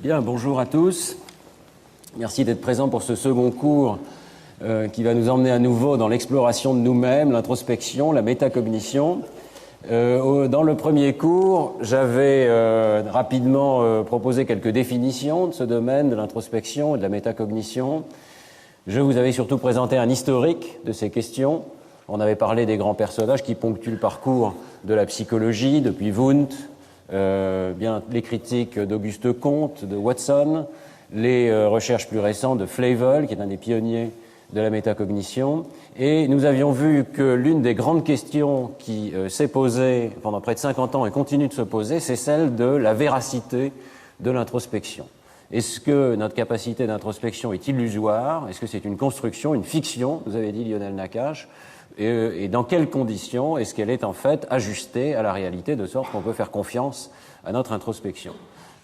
Bien, bonjour à tous. Merci d'être présents pour ce second cours qui va nous emmener à nouveau dans l'exploration de nous-mêmes, l'introspection, la métacognition. Dans le premier cours, j'avais rapidement proposé quelques définitions de ce domaine de l'introspection et de la métacognition. Je vous avais surtout présenté un historique de ces questions. On avait parlé des grands personnages qui ponctuent le parcours de la psychologie, depuis Wundt, bien les critiques d'Auguste Comte, de Watson, les recherches plus récentes de Flavel, qui est un des pionniers de la métacognition. Et nous avions vu que l'une des grandes questions qui s'est posée pendant près de 50 ans et continue de se poser, c'est celle de la véracité de l'introspection. Est-ce que notre capacité d'introspection est illusoire? Est-ce que c'est une construction, une fiction, vous avez dit Lionel Nakache? Et dans quelles conditions est-ce qu'elle est en fait ajustée à la réalité, de sorte qu'on peut faire confiance à notre introspection?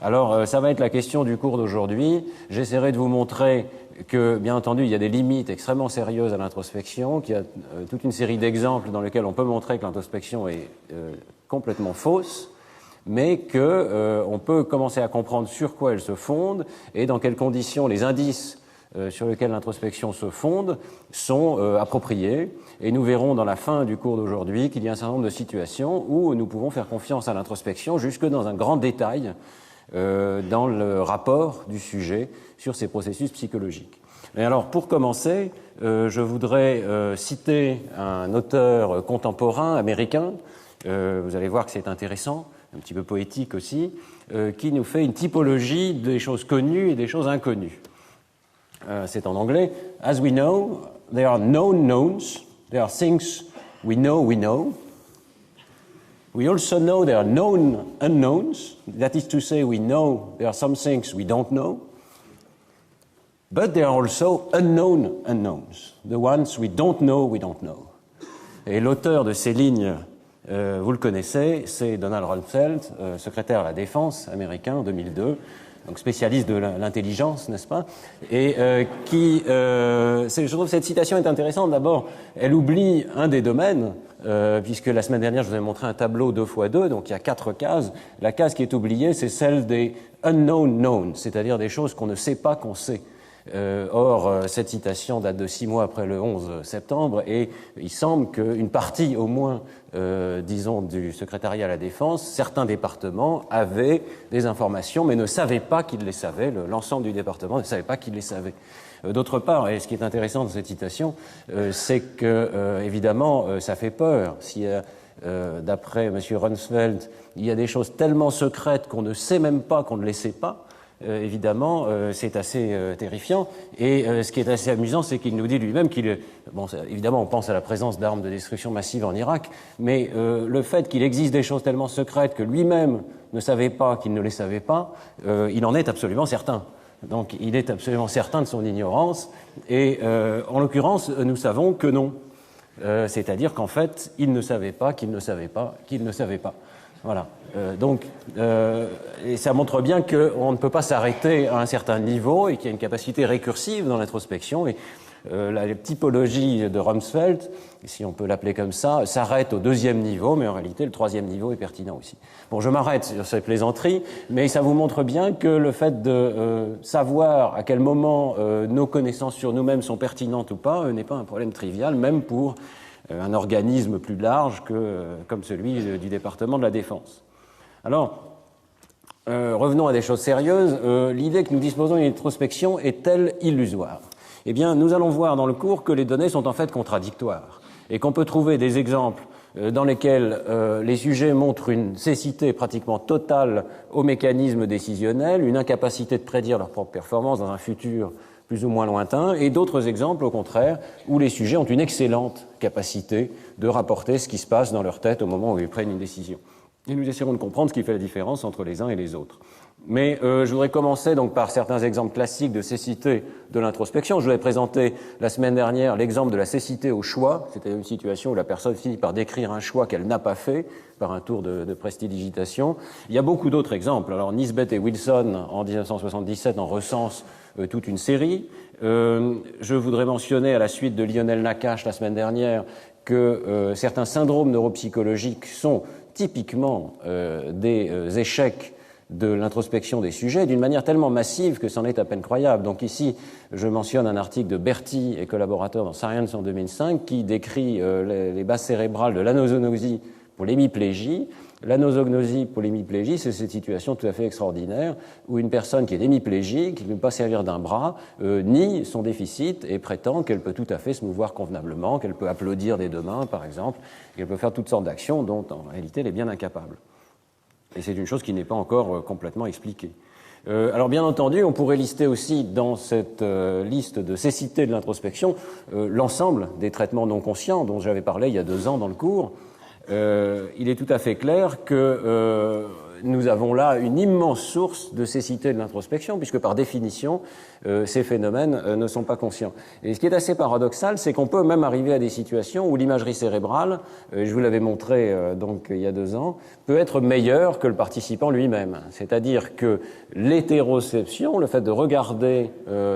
Alors, ça va être la question du cours d'aujourd'hui. J'essaierai de vous montrer que, bien entendu, il y a des limites extrêmement sérieuses à l'introspection, qu'il y a toute une série d'exemples dans lesquels on peut montrer que l'introspection est complètement fausse, mais qu'on peut commencer à comprendre sur quoi elle se fonde et dans quelles conditions les indices sur lesquels l'introspection se fonde sont appropriés. Et nous verrons dans la fin du cours d'aujourd'hui qu'il y a un certain nombre de situations où nous pouvons faire confiance à l'introspection jusque dans un grand détail dans le rapport du sujet sur ces processus psychologiques. Et alors, pour commencer, je voudrais citer un auteur contemporain américain, vous allez voir que c'est intéressant, un petit peu poétique aussi, qui nous fait une typologie des choses connues et des choses inconnues. C'est en anglais. As we know, there are known knowns, there are things we know. We also know there are known unknowns, that is to say, we know there are some things we don't know. But there are also unknown unknowns, the ones we don't know. Et l'auteur de ces lignes, vous le connaissez, c'est Donald Rumsfeld, secrétaire à la Défense américain en 2002, donc spécialiste de l'intelligence, n'est-ce pas? Et je trouve que cette citation est intéressante. D'abord, elle oublie un des domaines, puisque la semaine dernière, je vous ai montré un tableau 2x2, donc il y a 4 cases. La case qui est oubliée, c'est celle des unknown knowns, c'est-à-dire des choses qu'on ne sait pas qu'on sait. Or, cette citation date de 6 mois après le 11 septembre et il semble qu'une partie au moins, disons, du secrétariat à la Défense, certains départements avaient des informations mais ne savaient pas qu'ils les savaient, l'ensemble du département ne savait pas qu'ils les savaient. D'autre part, et ce qui est intéressant dans cette citation, c'est que, évidemment, ça fait peur. Si, d'après M. Rumsfeld, il y a des choses tellement secrètes qu'on ne sait même pas qu'on ne les sait pas, évidemment, c'est assez terrifiant. Et ce qui est assez amusant, c'est qu'il nous dit lui-même évidemment, on pense à la présence d'armes de destruction massive en Irak, mais le fait qu'il existe des choses tellement secrètes que lui-même ne savait pas qu'il ne les savait pas, il en est absolument certain. Donc, il est absolument certain de son ignorance. Et en l'occurrence, nous savons que non. C'est-à-dire qu'en fait, il ne savait pas qu'il ne savait pas qu'il ne savait pas. Voilà. Et ça montre bien qu'on ne peut pas s'arrêter à un certain niveau et qu'il y a une capacité récursive dans l'introspection. Et la typologie de Rumsfeld, si on peut l'appeler comme ça, s'arrête au 2e niveau, mais en réalité, le 3e niveau est pertinent aussi. Bon, je m'arrête sur ces plaisanteries, mais ça vous montre bien que le fait de savoir à quel moment nos connaissances sur nous-mêmes sont pertinentes ou pas n'est pas un problème trivial, même pour un organisme plus large comme celui du département de la Défense. Alors, revenons à des choses sérieuses. L'idée que nous disposons d'une introspection est-elle illusoire? Eh bien, nous allons voir dans le cours que les données sont en fait contradictoires et qu'on peut trouver des exemples dans lesquels les sujets montrent une cécité pratiquement totale aux mécanismes décisionnels, une incapacité de prédire leur propre performance dans un futur plus ou moins lointain, et d'autres exemples, au contraire, où les sujets ont une excellente capacité de rapporter ce qui se passe dans leur tête au moment où ils prennent une décision. Et nous essaierons de comprendre ce qui fait la différence entre les uns et les autres. Mais je voudrais commencer donc par certains exemples classiques de cécité de l'introspection. Je vous ai présenté la semaine dernière l'exemple de la cécité au choix, c'est-à-dire une situation où la personne finit par décrire un choix qu'elle n'a pas fait par un tour de prestidigitation. Il y a beaucoup d'autres exemples. Alors Nisbet et Wilson, en 1977, en recensent toute une série. Je voudrais mentionner, à la suite de Lionel Nakache la semaine dernière, que certains syndromes neuropsychologiques sont typiquement des échecs de l'introspection des sujets d'une manière tellement massive que c'en est à peine croyable. Donc ici, je mentionne un article de Berti et collaborateurs dans Science en 2005 qui décrit les bases cérébrales de l'anosognosie pour l'hémiplégie. L'anosognosie pour l'hémiplégie, c'est cette situation tout à fait extraordinaire où une personne qui est hémiplégique, qui ne peut pas servir d'un bras, nie son déficit et prétend qu'elle peut tout à fait se mouvoir convenablement, qu'elle peut applaudir des deux mains, par exemple, qu'elle peut faire toutes sortes d'actions dont, en réalité, elle est bien incapable. Et c'est une chose qui n'est pas encore complètement expliquée. Alors bien entendu, on pourrait lister aussi dans cette liste de cécité de l'introspection l'ensemble des traitements non conscients dont j'avais parlé il y a 2 ans dans le cours. Il est tout à fait clair que nous avons là une immense source de cécité de l'introspection, puisque par définition, ces phénomènes ne sont pas conscients. Et ce qui est assez paradoxal, c'est qu'on peut même arriver à des situations où l'imagerie cérébrale, je vous l'avais montré donc il y a 2 ans, peut être meilleure que le participant lui-même. C'est-à-dire que l'hétéroception, le fait de regarder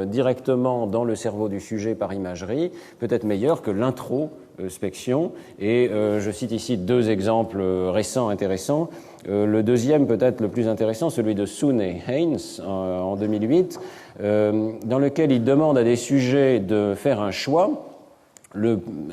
directement dans le cerveau du sujet par imagerie, peut être meilleure que l'introspection. Et je cite ici 2 exemples récents intéressants. Le deuxième, peut-être le plus intéressant, celui de Soon et Haynes en 2008, dans lequel il demande à des sujets de faire un choix,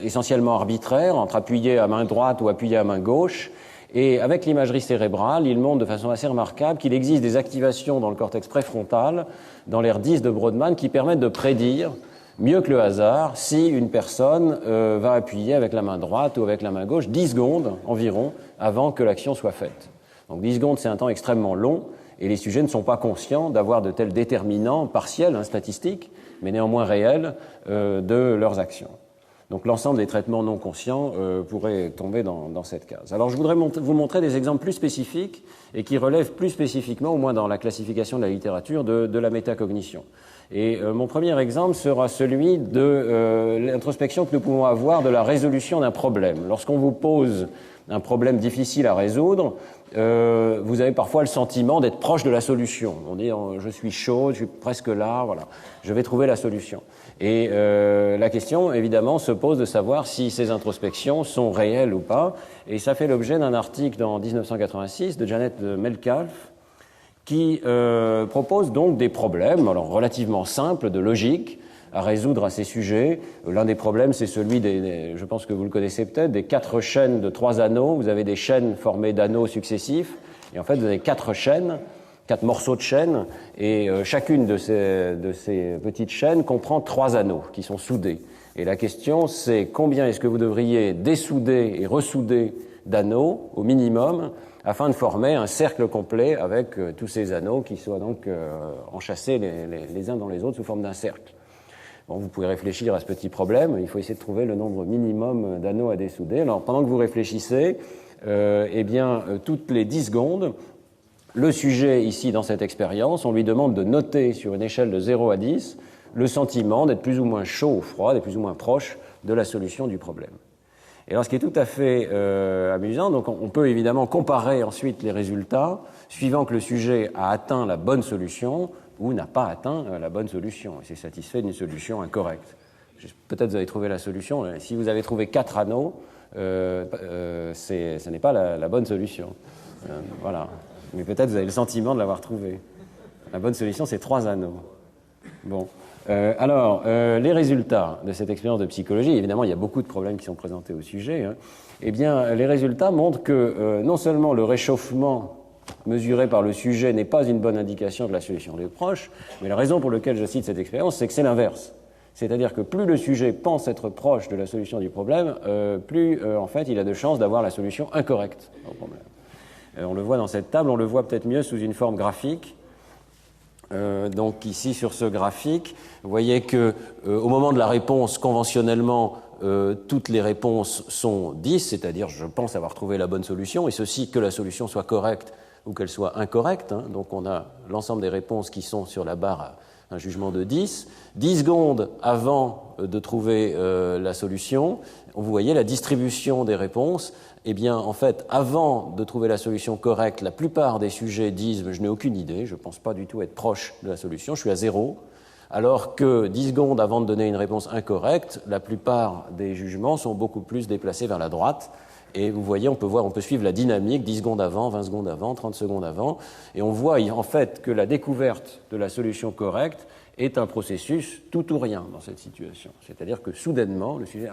essentiellement arbitraire, entre appuyer à main droite ou appuyer à main gauche. Et avec l'imagerie cérébrale, il montre de façon assez remarquable qu'il existe des activations dans le cortex préfrontal, dans l'aire 10 de Brodmann, qui permettent de prédire, mieux que le hasard, si une personne va appuyer avec la main droite ou avec la main gauche 10 secondes environ avant que l'action soit faite. Donc 10 secondes, c'est un temps extrêmement long, et les sujets ne sont pas conscients d'avoir de tels déterminants partiels, statistiques, mais néanmoins réels, de leurs actions. Donc l'ensemble des traitements non conscients pourrait tomber dans cette case. Alors je voudrais vous montrer des exemples plus spécifiques et qui relèvent plus spécifiquement, au moins dans la classification de la littérature, de la métacognition. Et mon premier exemple sera celui de l'introspection que nous pouvons avoir de la résolution d'un problème. Lorsqu'on vous pose un problème difficile à résoudre, vous avez parfois le sentiment d'être proche de la solution. On dit je suis chaud, je suis presque là, voilà, je vais trouver la solution. Et la question, évidemment, se pose de savoir si ces introspections sont réelles ou pas. Et ça fait l'objet d'un article en 1986 de Janet Metcalfe qui propose donc des problèmes, alors relativement simples, de logique, à résoudre à ces sujets. L'un des problèmes, c'est celui je pense que vous le connaissez peut-être, des 4 chaînes de 3 anneaux. Vous avez des chaînes formées d'anneaux successifs, et en fait, vous avez 4 chaînes, 4 morceaux de chaînes, et chacune de ces petites chaînes comprend 3 anneaux qui sont soudés. Et la question, c'est combien est-ce que vous devriez dessouder et ressouder d'anneaux, au minimum, afin de former un cercle complet avec tous ces anneaux qui soient donc enchâssés les uns dans les autres sous forme d'un cercle. Bon, vous pouvez réfléchir à ce petit problème. Il faut essayer de trouver le nombre minimum d'anneaux à dessouder. Alors, pendant que vous réfléchissez, toutes les 10 secondes, le sujet, ici, dans cette expérience, on lui demande de noter sur une échelle de 0 à 10 le sentiment d'être plus ou moins chaud ou froid, d'être plus ou moins proche de la solution du problème. Et alors, ce qui est tout à fait amusant, donc on peut évidemment comparer ensuite les résultats suivant que le sujet a atteint la bonne solution ou n'a pas atteint la bonne solution et s'est satisfait d'une solution incorrecte. Peut-être vous avez trouvé la solution. Si vous avez trouvé 4 anneaux, ce n'est pas la bonne solution. Voilà. Mais peut-être vous avez le sentiment de l'avoir trouvé. La bonne solution, c'est 3 anneaux. Bon. Les résultats de cette expérience de psychologie, évidemment, il y a beaucoup de problèmes qui sont présentés au sujet. Eh bien, les résultats montrent que non seulement le réchauffement mesuré par le sujet n'est pas une bonne indication de la solution des proches, mais la raison pour laquelle je cite cette expérience, c'est que c'est l'inverse. C'est-à-dire que plus le sujet pense être proche de la solution du problème, plus, en fait, il a de chances d'avoir la solution incorrecte au problème. On le voit dans cette table, on le voit peut-être mieux sous une forme graphique. Donc ici, sur ce graphique, vous voyez que au moment de la réponse, conventionnellement, toutes les réponses sont 10, c'est-à-dire je pense avoir trouvé la bonne solution, et ceci que la solution soit correcte ou qu'elle soit incorrecte. Donc on a l'ensemble des réponses qui sont sur la barre à un jugement de 10. 10 secondes avant de trouver la solution, vous voyez la distribution des réponses. Eh bien, en fait, avant de trouver la solution correcte, la plupart des sujets disent « je n'ai aucune idée, je ne pense pas du tout être proche de la solution, je suis à 0 ». alors que 10 secondes avant de donner une réponse incorrecte, la plupart des jugements sont beaucoup plus déplacés vers la droite. Et vous voyez, on peut suivre la dynamique 10 secondes avant, 20 secondes avant, 30 secondes avant, et on voit en fait que la découverte de la solution correcte est un processus tout ou rien dans cette situation. C'est-à-dire que soudainement, le sujet,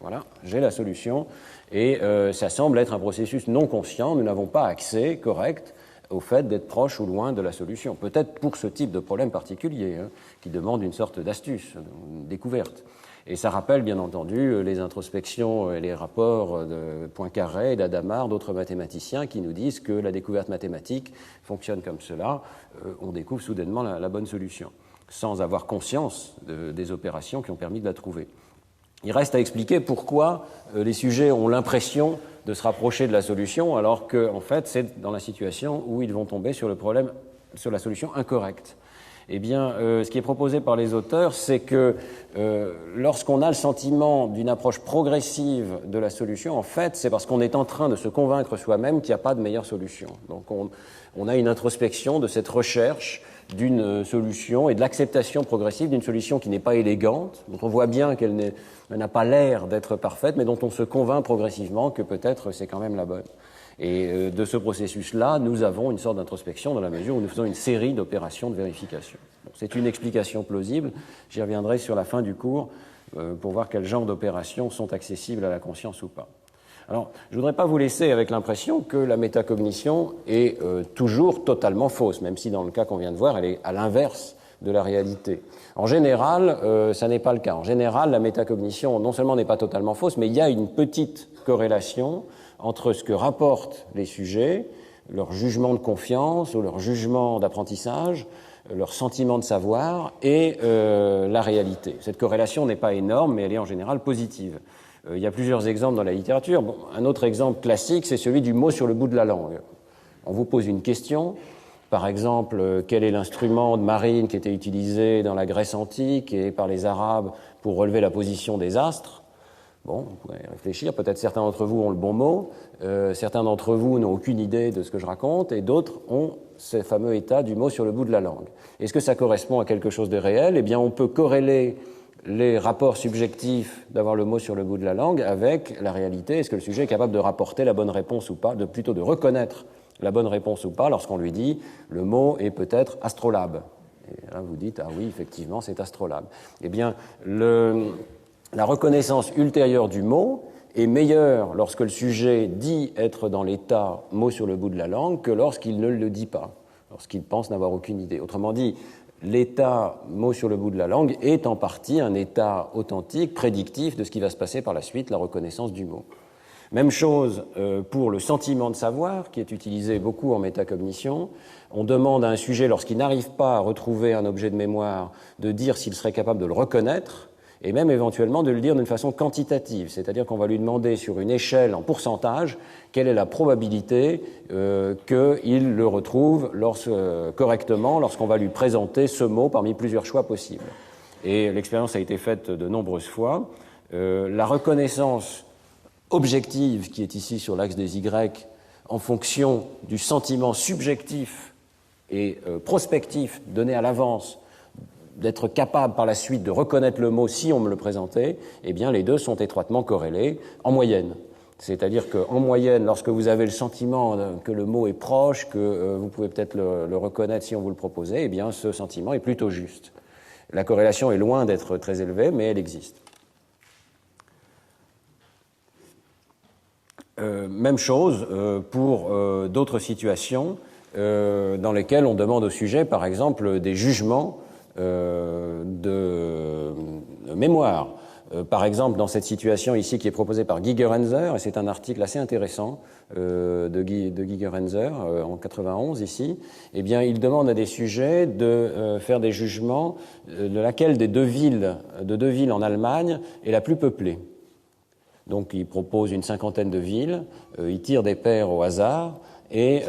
voilà, j'ai la solution, et ça semble être un processus non conscient, nous n'avons pas accès correct au fait d'être proche ou loin de la solution. Peut-être pour ce type de problème particulier, qui demande une sorte d'astuce, une découverte. Et ça rappelle, bien entendu, les introspections et les rapports de Poincaré et d'Adamard, d'autres mathématiciens, qui nous disent que la découverte mathématique fonctionne comme cela. On découvre soudainement la bonne solution, sans avoir conscience des opérations qui ont permis de la trouver. Il reste à expliquer pourquoi les sujets ont l'impression de se rapprocher de la solution, alors qu'en fait, c'est dans la situation où ils vont tomber sur le problème, sur la solution incorrecte. Eh bien, ce qui est proposé par les auteurs, c'est que lorsqu'on a le sentiment d'une approche progressive de la solution, en fait, c'est parce qu'on est en train de se convaincre soi-même qu'il n'y a pas de meilleure solution. Donc, on a une introspection de cette recherche d'une solution et de l'acceptation progressive d'une solution qui n'est pas élégante, dont on voit bien qu'elle n'a pas l'air d'être parfaite, mais dont on se convainc progressivement que peut-être c'est quand même la bonne. Et de ce processus-là, nous avons une sorte d'introspection dans la mesure où nous faisons une série d'opérations de vérification. C'est une explication plausible. J'y reviendrai sur la fin du cours pour voir quel genre d'opérations sont accessibles à la conscience ou pas. Alors, je ne voudrais pas vous laisser avec l'impression que la métacognition est toujours totalement fausse, même si dans le cas qu'on vient de voir, elle est à l'inverse de la réalité. En général, ça n'est pas le cas. En général, la métacognition non seulement n'est pas totalement fausse, mais il y a une petite corrélation entre ce que rapportent les sujets, leur jugement de confiance ou leur jugement d'apprentissage, leur sentiment de savoir et la réalité. Cette corrélation n'est pas énorme, mais elle est en général positive. Il y a plusieurs exemples dans la littérature. Bon, un autre exemple classique, c'est celui du mot sur le bout de la langue. On vous pose une question, par exemple, quel est l'instrument de marine qui était utilisé dans la Grèce antique et par les Arabes pour relever la position des astres? Bon, vous pouvez réfléchir, peut-être certains d'entre vous ont le bon mot, certains d'entre vous n'ont aucune idée de ce que je raconte, et d'autres ont ce fameux état du mot sur le bout de la langue. Est-ce que ça correspond à quelque chose de réel? Eh bien, on peut corréler les rapports subjectifs d'avoir le mot sur le bout de la langue avec la réalité. Est-ce que le sujet est capable de rapporter la bonne réponse ou pas, plutôt de reconnaître la bonne réponse ou pas lorsqu'on lui dit le mot est peut-être astrolabe? Et là, vous dites, ah oui, effectivement, c'est astrolabe. Eh bien, la reconnaissance ultérieure du mot est meilleure lorsque le sujet dit être dans l'état mot sur le bout de la langue que lorsqu'il ne le dit pas, lorsqu'il pense n'avoir aucune idée. Autrement dit, l'état mot sur le bout de la langue est en partie un état authentique, prédictif de ce qui va se passer par la suite, la reconnaissance du mot. Même chose pour le sentiment de savoir, qui est utilisé beaucoup en métacognition. On demande à un sujet, lorsqu'il n'arrive pas à retrouver un objet de mémoire, de dire s'il serait capable de le reconnaître, et même éventuellement de le dire d'une façon quantitative, c'est-à-dire qu'on va lui demander sur une échelle en pourcentage quelle est la probabilité qu'il le retrouve correctement lorsqu'on va lui présenter ce mot parmi plusieurs choix possibles. Et l'expérience a été faite de nombreuses fois. La reconnaissance objective, qui est ici sur l'axe des Y, en fonction du sentiment subjectif et prospectif donné à l'avance, d'être capable par la suite de reconnaître le mot si on me le présentait, eh bien les deux sont étroitement corrélés en moyenne. C'est-à-dire qu'en moyenne, lorsque vous avez le sentiment que le mot est proche, que vous pouvez peut-être le reconnaître si on vous le proposait, eh bien ce sentiment est plutôt juste. La corrélation est loin d'être très élevée, mais elle existe. Même chose pour d'autres situations dans lesquelles on demande au sujet, par exemple, des jugements de mémoire. Par exemple, dans cette situation ici qui est proposée par Gigerenzer, et c'est un article assez intéressant de Gigerenzer en 91 ici, eh bien, il demande à des sujets de faire des jugements de laquelle des deux villes en Allemagne est la plus peuplée. Donc, il propose une cinquantaine de villes, il tire des paires au hasard, et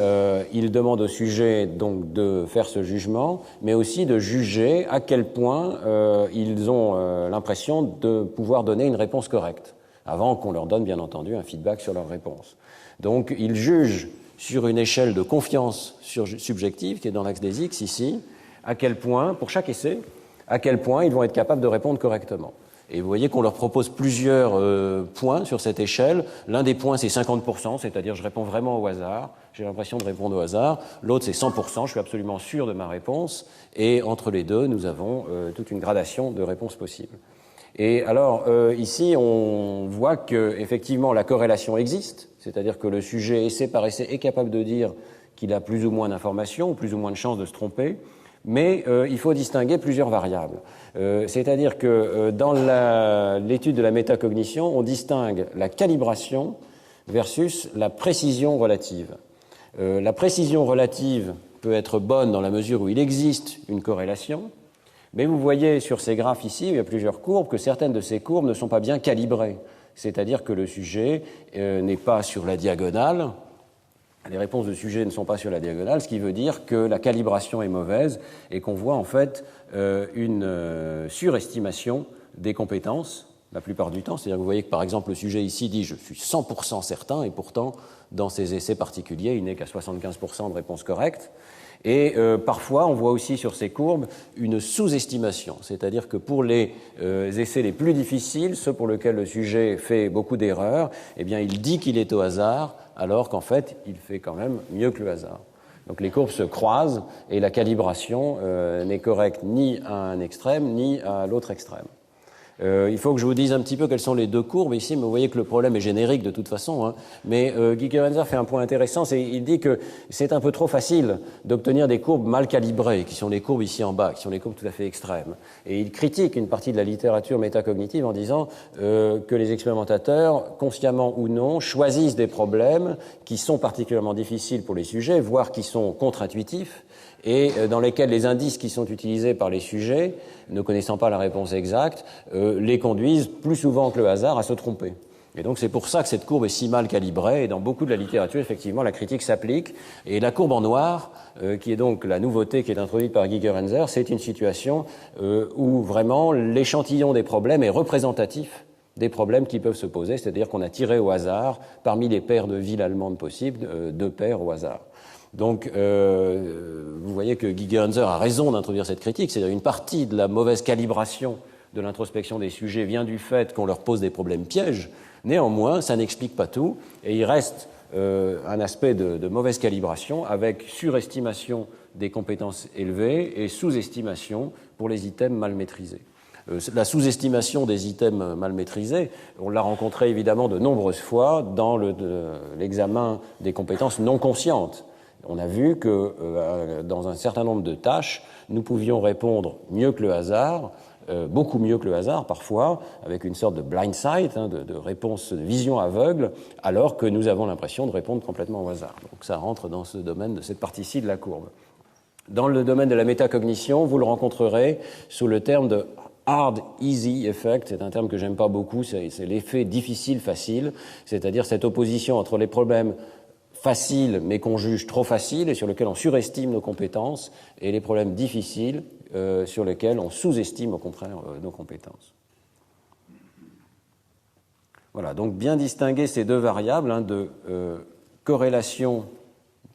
il demande au sujet donc de faire ce jugement, mais aussi de juger à quel point ils ont l'impression de pouvoir donner une réponse correcte, avant qu'on leur donne bien entendu un feedback sur leur réponse. Donc ils jugent sur une échelle de confiance subjective, qui est dans l'axe des X ici, à quel point, pour chaque essai, à quel point ils vont être capables de répondre correctement. Et vous voyez qu'on leur propose plusieurs points sur cette échelle. L'un des points, c'est 50%, c'est-à-dire je réponds vraiment au hasard, j'ai l'impression de répondre au hasard. L'autre, c'est 100%, je suis absolument sûr de ma réponse. Et entre les deux, nous avons toute une gradation de réponses possibles. Et alors, ici, on voit qu'effectivement, la corrélation existe, c'est-à-dire que le sujet, essai par essai, est capable de dire qu'il a plus ou moins d'informations, ou plus ou moins de chances de se tromper. Mais il faut distinguer plusieurs variables. C'est-à-dire que dans l'étude de la métacognition, on distingue la calibration versus la précision relative. La précision relative peut être bonne dans la mesure où il existe une corrélation, mais vous voyez sur ces graphes ici, il y a plusieurs courbes, que certaines de ces courbes ne sont pas bien calibrées. C'est-à-dire que le sujet n'est pas sur la diagonale. Les réponses de sujet ne sont pas sur la diagonale, ce qui veut dire que la calibration est mauvaise et qu'on voit en fait une surestimation des compétences la plupart du temps. C'est-à-dire que vous voyez que par exemple le sujet ici dit « je suis 100% certain » et pourtant dans ces essais particuliers il n'est qu'à 75% de réponses correctes. Et parfois, on voit aussi sur ces courbes une sous-estimation, c'est-à-dire que pour les essais les plus difficiles, ceux pour lesquels le sujet fait beaucoup d'erreurs, eh bien, il dit qu'il est au hasard, alors qu'en fait, il fait quand même mieux que le hasard. Donc les courbes se croisent et la calibration n'est correcte ni à un extrême ni à l'autre extrême. Il faut que je vous dise un petit peu quelles sont les deux courbes ici, mais vous voyez que le problème est générique de toute façon. Hein. Mais Gigerenzer fait un point intéressant, il dit que c'est un peu trop facile d'obtenir des courbes mal calibrées, qui sont les courbes ici en bas, qui sont les courbes tout à fait extrêmes. Et il critique une partie de la littérature métacognitive en disant que les expérimentateurs, consciemment ou non, choisissent des problèmes qui sont particulièrement difficiles pour les sujets, voire qui sont contre-intuitifs, et dans lesquels les indices qui sont utilisés par les sujets, ne connaissant pas la réponse exacte, les conduisent plus souvent que le hasard à se tromper. Et donc c'est pour ça que cette courbe est si mal calibrée, et dans beaucoup de la littérature, effectivement, la critique s'applique. Et la courbe en noir, qui est donc la nouveauté qui est introduite par Gigerenzer, c'est une situation où vraiment l'échantillon des problèmes est représentatif des problèmes qui peuvent se poser, c'est-à-dire qu'on a tiré au hasard, parmi les paires de villes allemandes possibles, 2 paires au hasard. Donc, vous voyez que Gigerenzer a raison d'introduire cette critique, c'est-à-dire une partie de la mauvaise calibration de l'introspection des sujets vient du fait qu'on leur pose des problèmes pièges. Néanmoins, ça n'explique pas tout, et il reste un aspect de mauvaise calibration avec surestimation des compétences élevées et sous-estimation pour les items mal maîtrisés. La sous-estimation des items mal maîtrisés, on l'a rencontré évidemment de nombreuses fois dans l'examen des compétences non conscientes. On a vu que dans un certain nombre de tâches, nous pouvions répondre mieux que le hasard, beaucoup mieux que le hasard parfois, avec une sorte de blind sight, de réponse, de vision aveugle, alors que nous avons l'impression de répondre complètement au hasard. Donc ça rentre dans ce domaine de cette partie-ci de la courbe. Dans le domaine de la métacognition, vous le rencontrerez sous le terme de hard easy effect, c'est un terme que j'aime pas beaucoup, c'est l'effet difficile facile, c'est-à-dire cette opposition entre les problèmes faciles mais qu'on juge trop faciles et sur lesquels on surestime nos compétences et les problèmes difficiles sur lesquels on sous-estime au contraire nos compétences. Voilà, donc bien distinguer ces deux variables de corrélation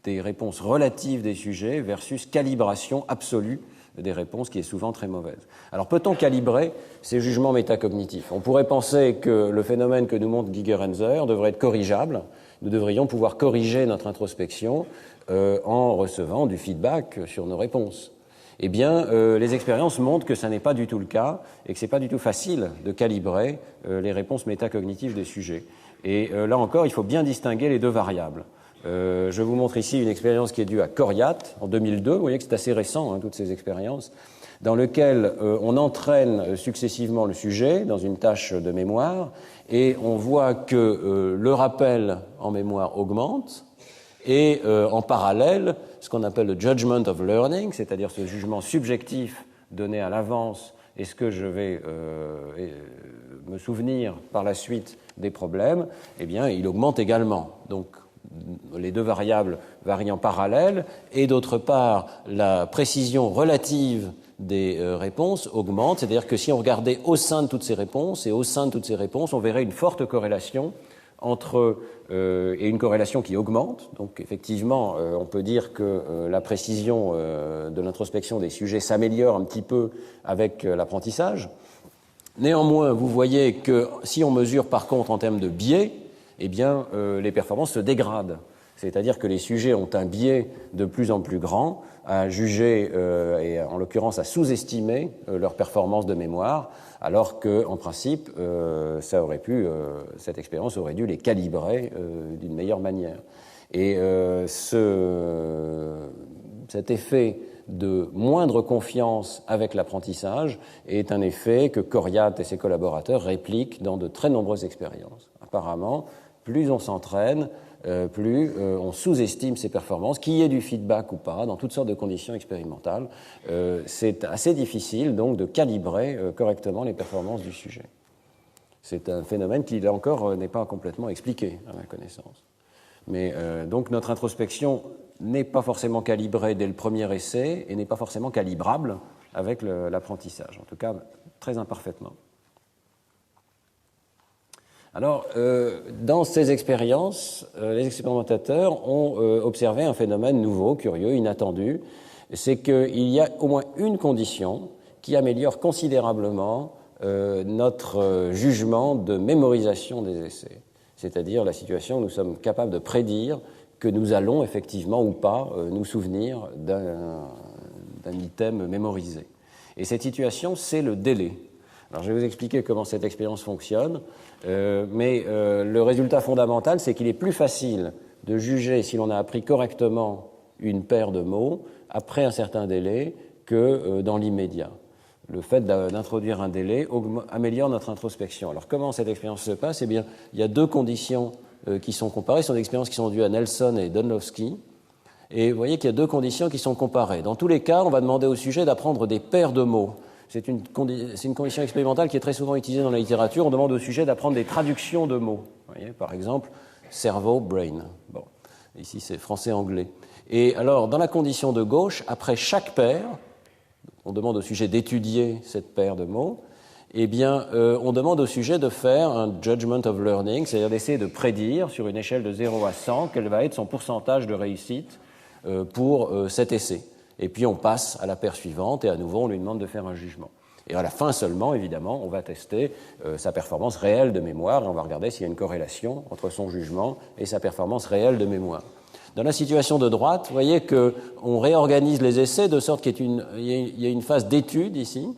des réponses relatives des sujets versus calibration absolue des réponses qui est souvent très mauvaise. Alors peut-on calibrer ces jugements métacognitifs ? On pourrait penser que le phénomène que nous montre Gigerenzer devrait être corrigeable. Nous devrions pouvoir corriger notre introspection en recevant du feedback sur nos réponses. Eh bien, les expériences montrent que ça n'est pas du tout le cas et que ce n'est pas du tout facile de calibrer les réponses métacognitives des sujets. Et là encore, il faut bien distinguer les deux variables. Je vous montre ici une expérience qui est due à Coriat en 2002. Vous voyez que c'est assez récent, toutes ces expériences, dans lequel on entraîne successivement le sujet dans une tâche de mémoire et on voit que le rappel en mémoire augmente et en parallèle, ce qu'on appelle le judgment of learning, c'est-à-dire ce jugement subjectif donné à l'avance, est-ce que je vais me souvenir par la suite des problèmes, eh bien, il augmente également. Donc, les deux variables varient en parallèle, et d'autre part, la précision relative des réponses augmente, c'est-à-dire que si on regardait au sein de toutes ces réponses, et au sein de toutes ces réponses, on verrait une forte corrélation et une corrélation qui augmente. Donc effectivement, on peut dire que la précision de l'introspection des sujets s'améliore un petit peu avec l'apprentissage. Néanmoins, vous voyez que si on mesure par contre en termes de biais, eh bien, les performances se dégradent. C'est-à-dire que les sujets ont un biais de plus en plus grand à juger, et en l'occurrence à sous-estimer leur performance de mémoire, alors qu'en principe, cette expérience aurait dû les calibrer d'une meilleure manière. Et cet effet de moindre confiance avec l'apprentissage est un effet que Coriat et ses collaborateurs répliquent dans de très nombreuses expériences. Apparemment, plus on s'entraîne, plus on sous-estime ses performances, qu'il y ait du feedback ou pas, dans toutes sortes de conditions expérimentales. C'est assez difficile donc de calibrer correctement les performances du sujet. C'est un phénomène qui, là encore, n'est pas complètement expliqué à ma connaissance. Mais donc notre introspection n'est pas forcément calibrée dès le premier essai et n'est pas forcément calibrable avec l'apprentissage, en tout cas très imparfaitement. Alors, dans ces expériences, les expérimentateurs ont observé un phénomène nouveau, curieux, inattendu, c'est qu'il y a au moins une condition qui améliore considérablement notre jugement de mémorisation des essais, c'est-à-dire la situation où nous sommes capables de prédire que nous allons effectivement ou pas nous souvenir d'un item mémorisé. Et cette situation, c'est le délai. Alors, je vais vous expliquer comment cette expérience fonctionne, mais le résultat fondamental, c'est qu'il est plus facile de juger si l'on a appris correctement une paire de mots après un certain délai que dans l'immédiat. Le fait d'introduire un délai améliore notre introspection. Alors, comment cette expérience se passe? Eh bien, il y a deux conditions qui sont comparées. Ce sont des expériences qui sont dues à Nelson et Dunlowski. Et vous voyez qu'il y a deux conditions qui sont comparées. Dans tous les cas, on va demander au sujet d'apprendre des paires de mots. C'est une condition expérimentale qui est très souvent utilisée dans la littérature. On demande au sujet d'apprendre des traductions de mots. Vous voyez, par exemple, cerveau, brain. Bon, ici c'est français-anglais. Et alors, dans la condition de gauche, après chaque paire, on demande au sujet d'étudier cette paire de mots, eh bien, on demande au sujet de faire un judgment of learning, c'est-à-dire d'essayer de prédire sur une échelle de 0 à 100 quel va être son pourcentage de réussite pour cet essai. Et puis on passe à la paire suivante et à nouveau on lui demande de faire un jugement. Et à la fin seulement, évidemment, on va tester sa performance réelle de mémoire et on va regarder s'il y a une corrélation entre son jugement et sa performance réelle de mémoire. Dans la situation de droite, vous voyez qu'on réorganise les essais de sorte qu'il y a une phase d'étude ici,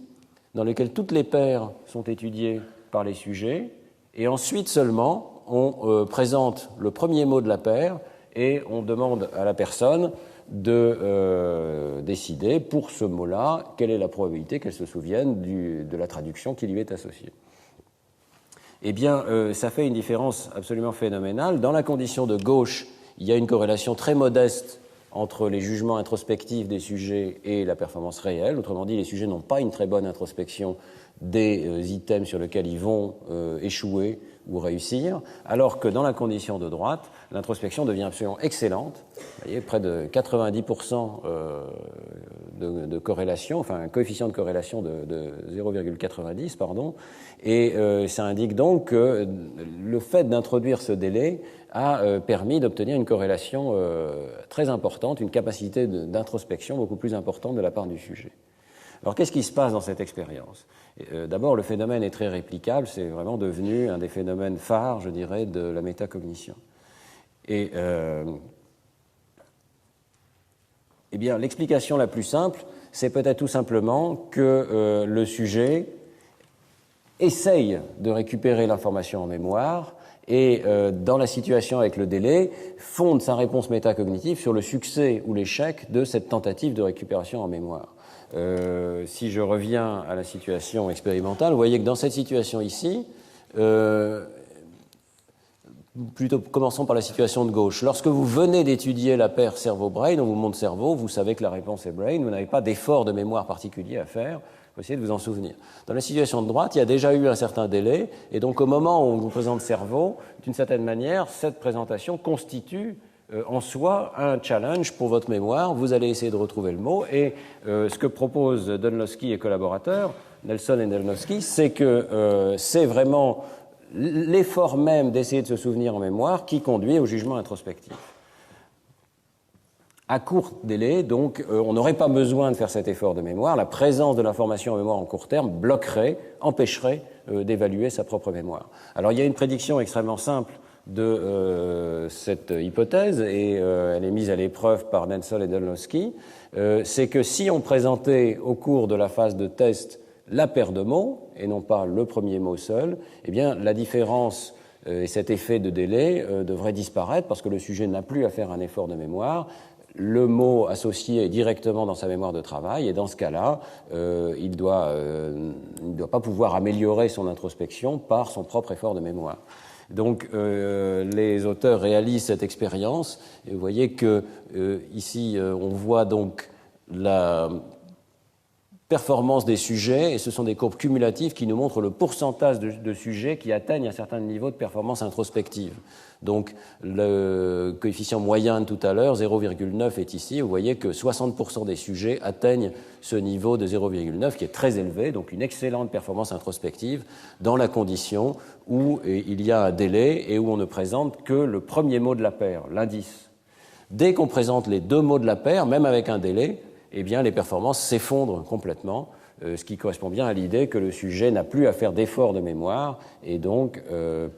dans laquelle toutes les paires sont étudiées par les sujets, et ensuite seulement on présente le premier mot de la paire et on demande à la personne de décider pour ce mot-là quelle est la probabilité qu'elle se souvienne de la traduction qui lui est associée. Eh bien, ça fait une différence absolument phénoménale. Dans la condition de gauche, il y a une corrélation très modeste entre les jugements introspectifs des sujets et la performance réelle. Autrement dit, les sujets n'ont pas une très bonne introspection des items sur lesquels ils vont échouer ou réussir, alors que dans la condition de droite, l'introspection devient absolument excellente. Vous voyez, près de 90% de corrélation, enfin un coefficient de corrélation de 0,90, pardon, et ça indique donc que le fait d'introduire ce délai a permis d'obtenir une corrélation très importante, une capacité d'introspection beaucoup plus importante de la part du sujet. Alors, qu'est-ce qui se passe dans cette expérience? D'abord, le phénomène est très réplicable, c'est vraiment devenu un des phénomènes phares, je dirais, de la métacognition. Et eh bien, l'explication la plus simple, c'est peut-être tout simplement que le sujet essaye de récupérer l'information en mémoire et, dans la situation avec le délai, fonde sa réponse métacognitive sur le succès ou l'échec de cette tentative de récupération en mémoire. Si je reviens à la situation expérimentale, vous voyez que dans cette situation ici, plutôt commençons par la situation de gauche. Lorsque vous venez d'étudier la paire cerveau-brain, on vous montre cerveau, vous savez que la réponse est brain, vous n'avez pas d'effort de mémoire particulier à faire, vous essayez de vous en souvenir. Dans la situation de droite, il y a déjà eu un certain délai, et donc au moment où on vous présente cerveau, d'une certaine manière, cette présentation constitue en soi un challenge pour votre mémoire. Vous allez essayer de retrouver le mot, et ce que proposent Dunlowski et collaborateurs, Nelson et Dunlowski, c'est que c'est vraiment l'effort même d'essayer de se souvenir en mémoire qui conduit au jugement introspectif. À court délai, donc, on n'aurait pas besoin de faire cet effort de mémoire. La présence de l'information en mémoire en court terme bloquerait, empêcherait d'évaluer sa propre mémoire. Alors, il y a une prédiction extrêmement simple de cette hypothèse, et elle est mise à l'épreuve par Nensol et Donlowski. C'est que si on présentait au cours de la phase de test la paire de mots, et non pas le premier mot seul, eh bien, la différence et cet effet de délai devrait disparaître parce que le sujet n'a plus à faire un effort de mémoire. Le mot associé est directement dans sa mémoire de travail, et dans ce cas-là, il ne doit pas pouvoir améliorer son introspection par son propre effort de mémoire. Donc, les auteurs réalisent cette expérience, et vous voyez que ici, on voit donc la performance des sujets, et ce sont des courbes cumulatives qui nous montrent le pourcentage de sujets qui atteignent un certain niveau de performance introspective. Donc, le coefficient moyen de tout à l'heure, 0,9 est ici. Vous voyez que 60% des sujets atteignent ce niveau de 0,9, qui est très élevé, donc une excellente performance introspective, dans la condition où il y a un délai et où on ne présente que le premier mot de la paire, l'indice. Dès qu'on présente les deux mots de la paire, même avec un délai, eh bien, les performances s'effondrent complètement, ce qui correspond bien à l'idée que le sujet n'a plus à faire d'efforts de mémoire et donc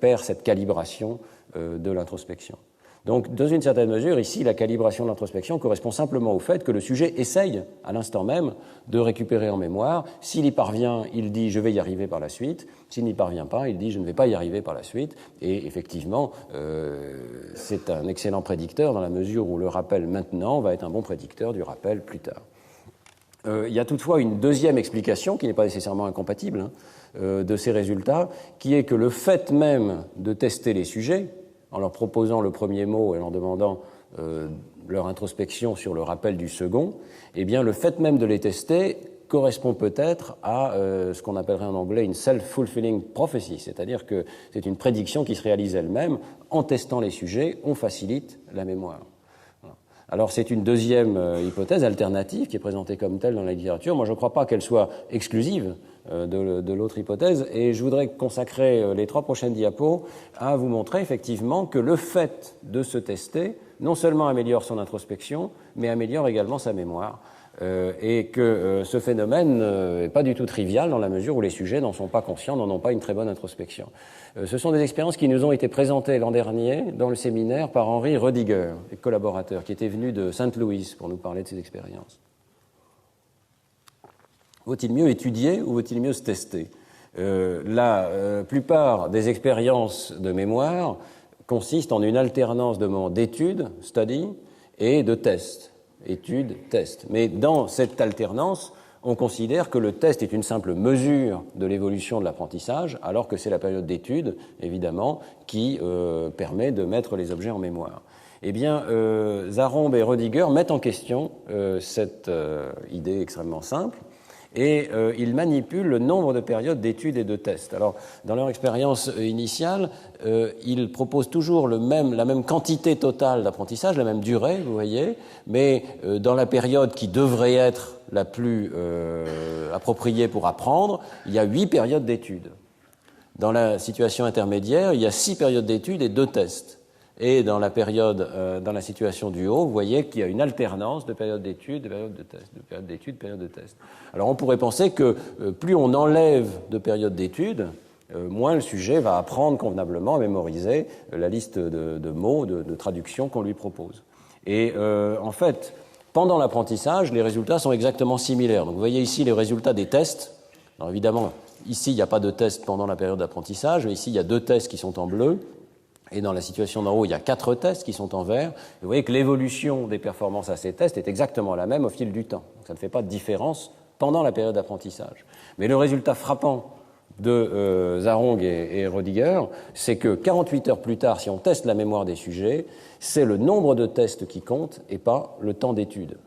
perd cette calibration de l'introspection. Donc, dans une certaine mesure, ici, la calibration de l'introspection correspond simplement au fait que le sujet essaye, à l'instant même, de récupérer en mémoire. S'il y parvient, il dit « je vais y arriver par la suite ». S'il n'y parvient pas, il dit « je ne vais pas y arriver par la suite ». Et effectivement, c'est un excellent prédicteur dans la mesure où le rappel maintenant va être un bon prédicteur du rappel plus tard. Il y a toutefois une deuxième explication, qui n'est pas nécessairement incompatible, de ces résultats, qui est que le fait même de tester les sujets, en leur proposant le premier mot et en demandant leur introspection sur le rappel du second, eh bien, le fait même de les tester correspond peut-être à ce qu'on appellerait en anglais une self-fulfilling prophecy, c'est-à-dire que c'est une prédiction qui se réalise elle-même. En testant les sujets, on facilite la mémoire. Alors, c'est une deuxième hypothèse alternative qui est présentée comme telle dans la littérature. Moi, je ne crois pas qu'elle soit exclusive de l'autre hypothèse, et je voudrais consacrer les 3 prochaines diapos à vous montrer effectivement que le fait de se tester non seulement améliore son introspection, mais améliore également sa mémoire, et que ce phénomène n'est pas du tout trivial dans la mesure où les sujets n'en sont pas conscients, n'en ont pas une très bonne introspection. Ce sont des expériences qui nous ont été présentées l'an dernier dans le séminaire par Henri Rediger, et collaborateur, qui était venu de Saint-Louis pour nous parler de ces expériences. Vaut-il mieux étudier ou vaut-il mieux se tester ? La plupart des expériences de mémoire consistent en une alternance de moments d'étude, study, et de test, étude, test. Mais dans cette alternance, on considère que le test est une simple mesure de l'évolution de l'apprentissage, alors que c'est la période d'étude, évidemment, qui permet de mettre les objets en mémoire. Eh bien, Zarombe et Rediger mettent en question cette idée extrêmement simple, et ils manipulent le nombre de périodes d'études et de tests. Alors, dans leur expérience initiale, ils proposent toujours la même quantité totale d'apprentissage, la même durée, vous voyez, mais dans la période qui devrait être la plus appropriée pour apprendre, il y a 8 périodes d'études. Dans la situation intermédiaire, il y a 6 périodes d'études et 2 tests. Et dans la situation du haut, vous voyez qu'il y a une alternance de périodes d'études, de périodes de tests, de périodes d'études, de périodes de tests. Alors on pourrait penser que plus on enlève de périodes d'études, moins le sujet va apprendre convenablement à mémoriser la liste de mots, de traductions qu'on lui propose. Et en fait, pendant l'apprentissage, les résultats sont exactement similaires. Donc vous voyez ici les résultats des tests. Alors évidemment, ici il n'y a pas de test pendant la période d'apprentissage, mais ici il y a 2 tests qui sont en bleu. Et dans la situation d'en haut, il y a 4 tests qui sont en vert. Vous voyez que l'évolution des performances à ces tests est exactement la même au fil du temps. Donc ça ne fait pas de différence pendant la période d'apprentissage. Mais le résultat frappant de Zarong et Rediger, c'est que 48 heures plus tard, si on teste la mémoire des sujets, c'est le nombre de tests qui compte et pas le temps d'étude.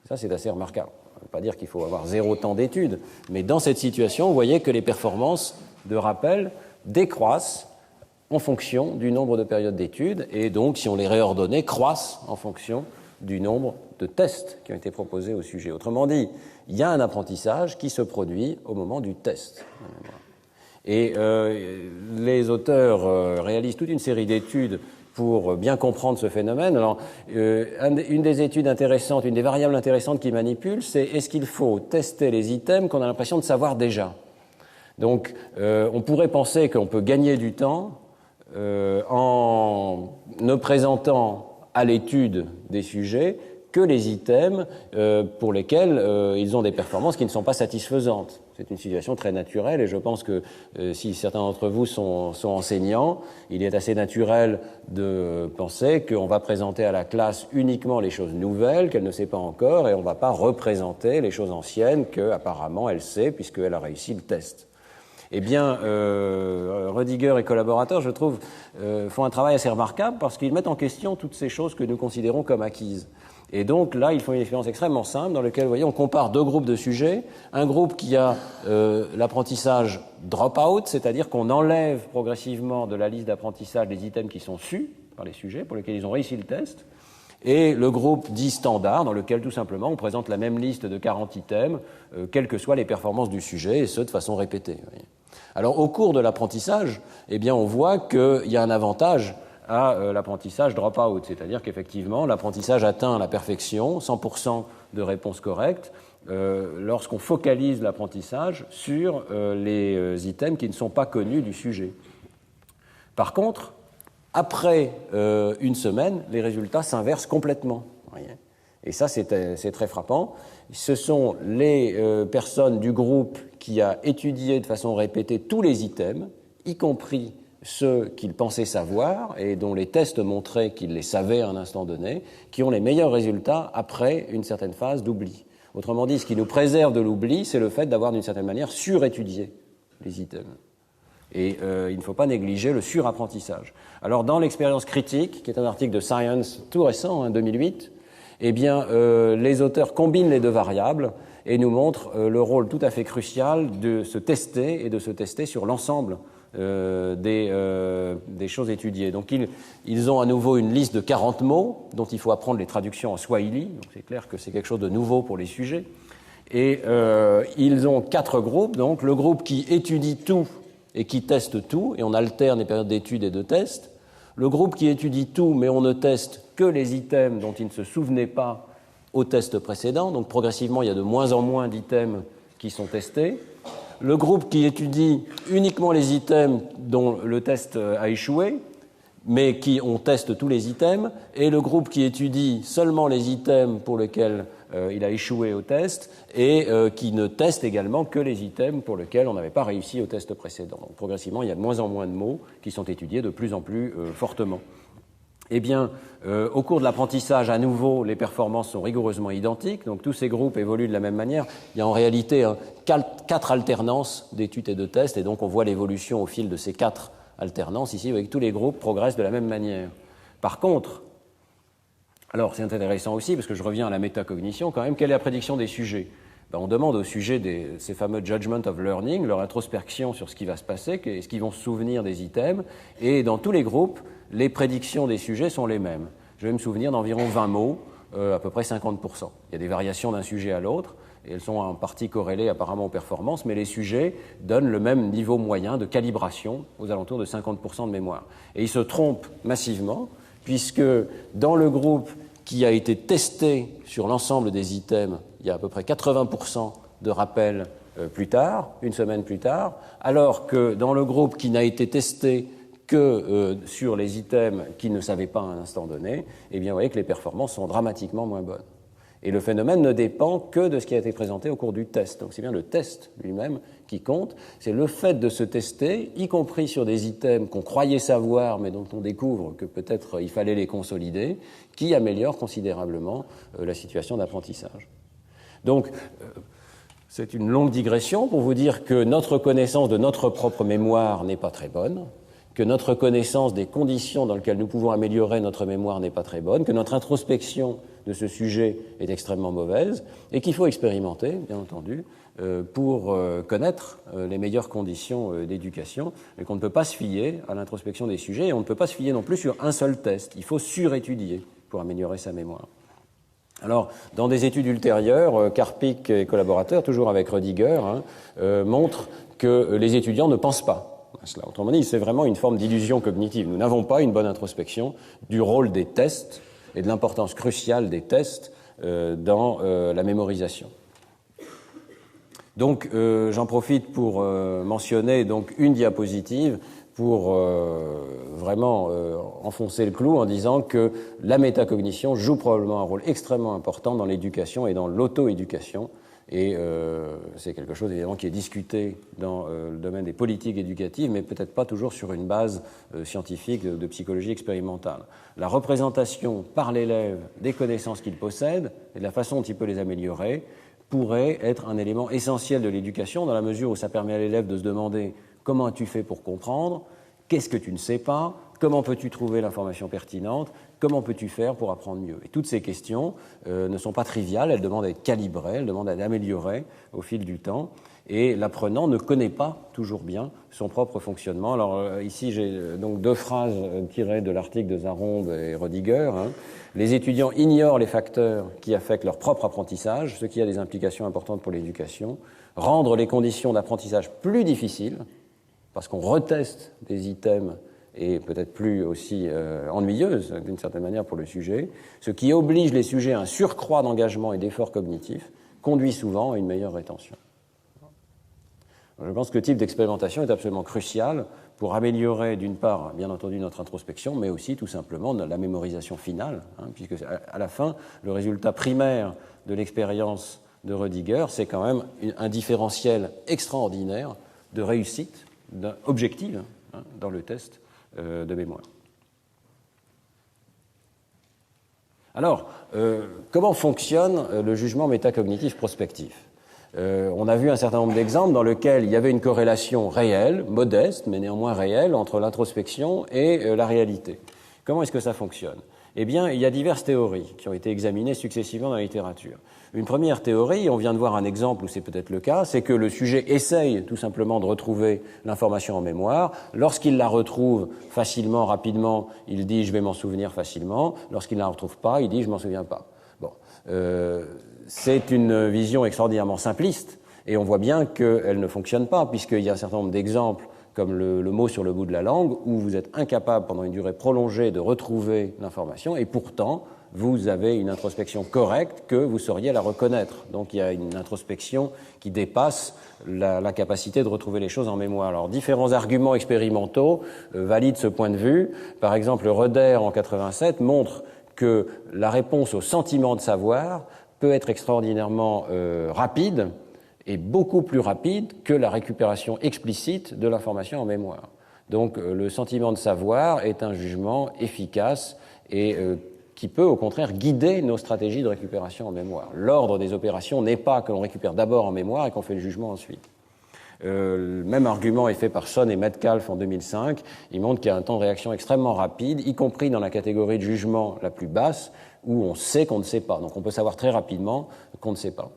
Ça, c'est assez remarquable. Ça ne veut pas dire qu'il faut avoir 0 temps d'étude, mais dans cette situation, vous voyez que les performances de rappel décroissent en fonction du nombre de périodes d'études, et donc, si on les réordonnait, croissent en fonction du nombre de tests qui ont été proposés au sujet. Autrement dit, il y a un apprentissage qui se produit au moment du test. Et les auteurs réalisent toute une série d'études pour bien comprendre ce phénomène. Alors, une des études intéressantes, une des variables intéressantes qui manipule, c'est est-ce qu'il faut tester les items qu'on a l'impression de savoir déjà. Donc, on pourrait penser qu'on peut gagner du temps en ne présentant à l'étude des sujets que les items pour lesquels ils ont des performances qui ne sont pas satisfaisantes. C'est une situation très naturelle et je pense que si certains d'entre vous sont enseignants, il est assez naturel de penser qu'on va présenter à la classe uniquement les choses nouvelles qu'elle ne sait pas encore et on ne va pas représenter les choses anciennes qu'apparemment elle sait puisqu'elle a réussi le test. Eh bien, Rediger et collaborateurs, je trouve, font un travail assez remarquable parce qu'ils mettent en question toutes ces choses que nous considérons comme acquises. Et donc là, ils font une expérience extrêmement simple dans laquelle, vous voyez, on compare deux groupes de sujets. Un groupe qui a l'apprentissage drop-out, c'est-à-dire qu'on enlève progressivement de la liste d'apprentissage les items qui sont sus par les sujets, pour lesquels ils ont réussi le test. Et le groupe dit standard, dans lequel tout simplement on présente la même liste de 40 items, quelles que soient les performances du sujet, et ce de façon répétée. Alors au cours de l'apprentissage, eh bien, on voit qu'il y a un avantage à l'apprentissage drop-out, c'est-à-dire qu'effectivement l'apprentissage atteint la perfection, 100% de réponses correctes, lorsqu'on focalise l'apprentissage sur les items qui ne sont pas connus du sujet. Par contre, après une semaine, les résultats s'inversent complètement. Et ça, c'est très frappant. Ce sont les personnes du groupe qui a étudié de façon répétée tous les items, y compris ceux qu'ils pensaient savoir et dont les tests montraient qu'ils les savaient à un instant donné, qui ont les meilleurs résultats après une certaine phase d'oubli. Autrement dit, ce qui nous préserve de l'oubli, c'est le fait d'avoir d'une certaine manière surétudié les items. Et il ne faut pas négliger le surapprentissage. Alors, dans l'expérience critique, qui est un article de Science tout récent, 2008, eh bien, les auteurs combinent les deux variables et nous montrent le rôle tout à fait crucial de se tester et de se tester sur l'ensemble des choses étudiées. Donc, ils ont à nouveau une liste de 40 mots dont il faut apprendre les traductions en swahili. Donc, c'est clair que c'est quelque chose de nouveau pour les sujets. Et ils ont 4 groupes. Donc, le groupe qui étudie tout et qui teste tout, et on alterne les périodes d'études et de tests. Le groupe qui étudie tout, mais on ne teste que les items dont il ne se souvenait pas au test précédent. Donc, progressivement, il y a de moins en moins d'items qui sont testés. Le groupe qui étudie uniquement les items dont le test a échoué, mais on teste tous les items, et le groupe qui étudie seulement les items pour lesquels il a échoué au test, et qui ne teste également que les items pour lesquels on n'avait pas réussi au test précédent. Donc, progressivement, il y a de moins en moins de mots qui sont étudiés de plus en plus fortement. Eh bien, au cours de l'apprentissage, à nouveau, les performances sont rigoureusement identiques. Donc, tous ces groupes évoluent de la même manière. Il y a en réalité 4 alternances d'études et de tests. Et donc, on voit l'évolution au fil de ces 4 alternances. Ici, avec tous les groupes progressent de la même manière. Par contre, alors c'est intéressant aussi, parce que je reviens à la métacognition quand même, quelle est la prédiction des sujets ? On demande aux sujets ces fameux judgment of learning, leur introspection sur ce qui va se passer, est-ce qu'ils vont se souvenir des items, et dans tous les groupes, les prédictions des sujets sont les mêmes. Je vais me souvenir d'environ 20 mots, à peu près 50%. Il y a des variations d'un sujet à l'autre, et elles sont en partie corrélées apparemment aux performances, mais les sujets donnent le même niveau moyen de calibration, aux alentours de 50% de mémoire. Et ils se trompent massivement, puisque dans le groupe qui a été testé sur l'ensemble des items, il y a à peu près 80% de rappels plus tard, une semaine plus tard, alors que dans le groupe qui n'a été testé que sur les items qui ne savaient pas à un instant donné, eh bien, vous voyez que les performances sont dramatiquement moins bonnes. Et le phénomène ne dépend que de ce qui a été présenté au cours du test. Donc c'est bien le test lui-même qui compte. C'est le fait de se tester, y compris sur des items qu'on croyait savoir, mais dont on découvre que peut-être il fallait les consolider, qui améliore considérablement la situation d'apprentissage. Donc, c'est une longue digression pour vous dire que notre connaissance de notre propre mémoire n'est pas très bonne, que notre connaissance des conditions dans lesquelles nous pouvons améliorer notre mémoire n'est pas très bonne, que notre introspection de ce sujet est extrêmement mauvaise, et qu'il faut expérimenter, bien entendu, pour connaître les meilleures conditions d'éducation, et qu'on ne peut pas se fier à l'introspection des sujets, et on ne peut pas se fier non plus sur un seul test. Il faut surétudier pour améliorer sa mémoire. Alors, dans des études ultérieures, Karpik et collaborateurs, toujours avec Rödiger, montrent que les étudiants ne pensent pas à cela. Autrement dit, c'est vraiment une forme d'illusion cognitive. Nous n'avons pas une bonne introspection du rôle des tests et de l'importance cruciale des tests dans la mémorisation. Donc, j'en profite pour mentionner donc une diapositive pour vraiment enfoncer le clou en disant que la métacognition joue probablement un rôle extrêmement important dans l'éducation et dans l'auto-éducation. Et c'est quelque chose évidemment qui est discuté dans le domaine des politiques éducatives, mais peut-être pas toujours sur une base scientifique de psychologie expérimentale. La représentation par l'élève des connaissances qu'il possède et de la façon dont il peut les améliorer pourrait être un élément essentiel de l'éducation, dans la mesure où ça permet à l'élève de se demander comment as-tu fait pour comprendre, qu'est-ce que tu ne sais pas, comment peux-tu trouver l'information pertinente, comment peux-tu faire pour apprendre mieux. Et toutes ces questions ne sont pas triviales, elles demandent à être calibrées, elles demandent à être améliorées au fil du temps, et l'apprenant ne connaît pas toujours bien son propre fonctionnement. Alors ici j'ai donc deux phrases tirées de l'article de Zarombe et Rödiger. Les étudiants ignorent les facteurs qui affectent leur propre apprentissage, ce qui a des implications importantes pour l'éducation. Rendre les conditions d'apprentissage plus difficiles, parce qu'on reteste des items et peut-être plus aussi ennuyeuses d'une certaine manière pour le sujet, ce qui oblige les sujets à un surcroît d'engagement et d'efforts cognitifs, conduit souvent à une meilleure rétention. Je pense que ce type d'expérimentation est absolument crucial pour améliorer d'une part, bien entendu, notre introspection, mais aussi tout simplement la mémorisation finale, puisque à la fin, le résultat primaire de l'expérience de Rödiger, c'est quand même un différentiel extraordinaire de réussite objective dans le test de mémoire. Alors, comment fonctionne le jugement métacognitif prospectif ? On a vu un certain nombre d'exemples dans lesquels il y avait une corrélation réelle, modeste, mais néanmoins réelle, entre l'introspection et la réalité. Comment est-ce que ça fonctionne ? Eh bien, il y a diverses théories qui ont été examinées successivement dans la littérature. Une première théorie, on vient de voir un exemple où c'est peut-être le cas, c'est que le sujet essaye tout simplement de retrouver l'information en mémoire. Lorsqu'il la retrouve facilement, rapidement, il dit « je vais m'en souvenir facilement ». Lorsqu'il ne la retrouve pas, il dit « je m'en souviens pas ». Bon, c'est une vision extraordinairement simpliste et on voit bien qu'elle ne fonctionne pas puisqu'il y a un certain nombre d'exemples comme le mot sur le bout de la langue, où vous êtes incapable pendant une durée prolongée de retrouver l'information, et pourtant, vous avez une introspection correcte que vous sauriez la reconnaître. Donc il y a une introspection qui dépasse la capacité de retrouver les choses en mémoire. Alors différents arguments expérimentaux valident ce point de vue. Par exemple, Roeder en 87 montre que la réponse au sentiment de savoir peut être extraordinairement rapide, est beaucoup plus rapide que la récupération explicite de l'information en mémoire. Donc le sentiment de savoir est un jugement efficace et qui peut au contraire guider nos stratégies de récupération en mémoire. L'ordre des opérations n'est pas que l'on récupère d'abord en mémoire et qu'on fait le jugement ensuite. Le même argument est fait par Son et Metcalfe en 2005. Il montre qu'il y a un temps de réaction extrêmement rapide, y compris dans la catégorie de jugement la plus basse, où on sait qu'on ne sait pas. Donc on peut savoir très rapidement qu'on ne sait pas.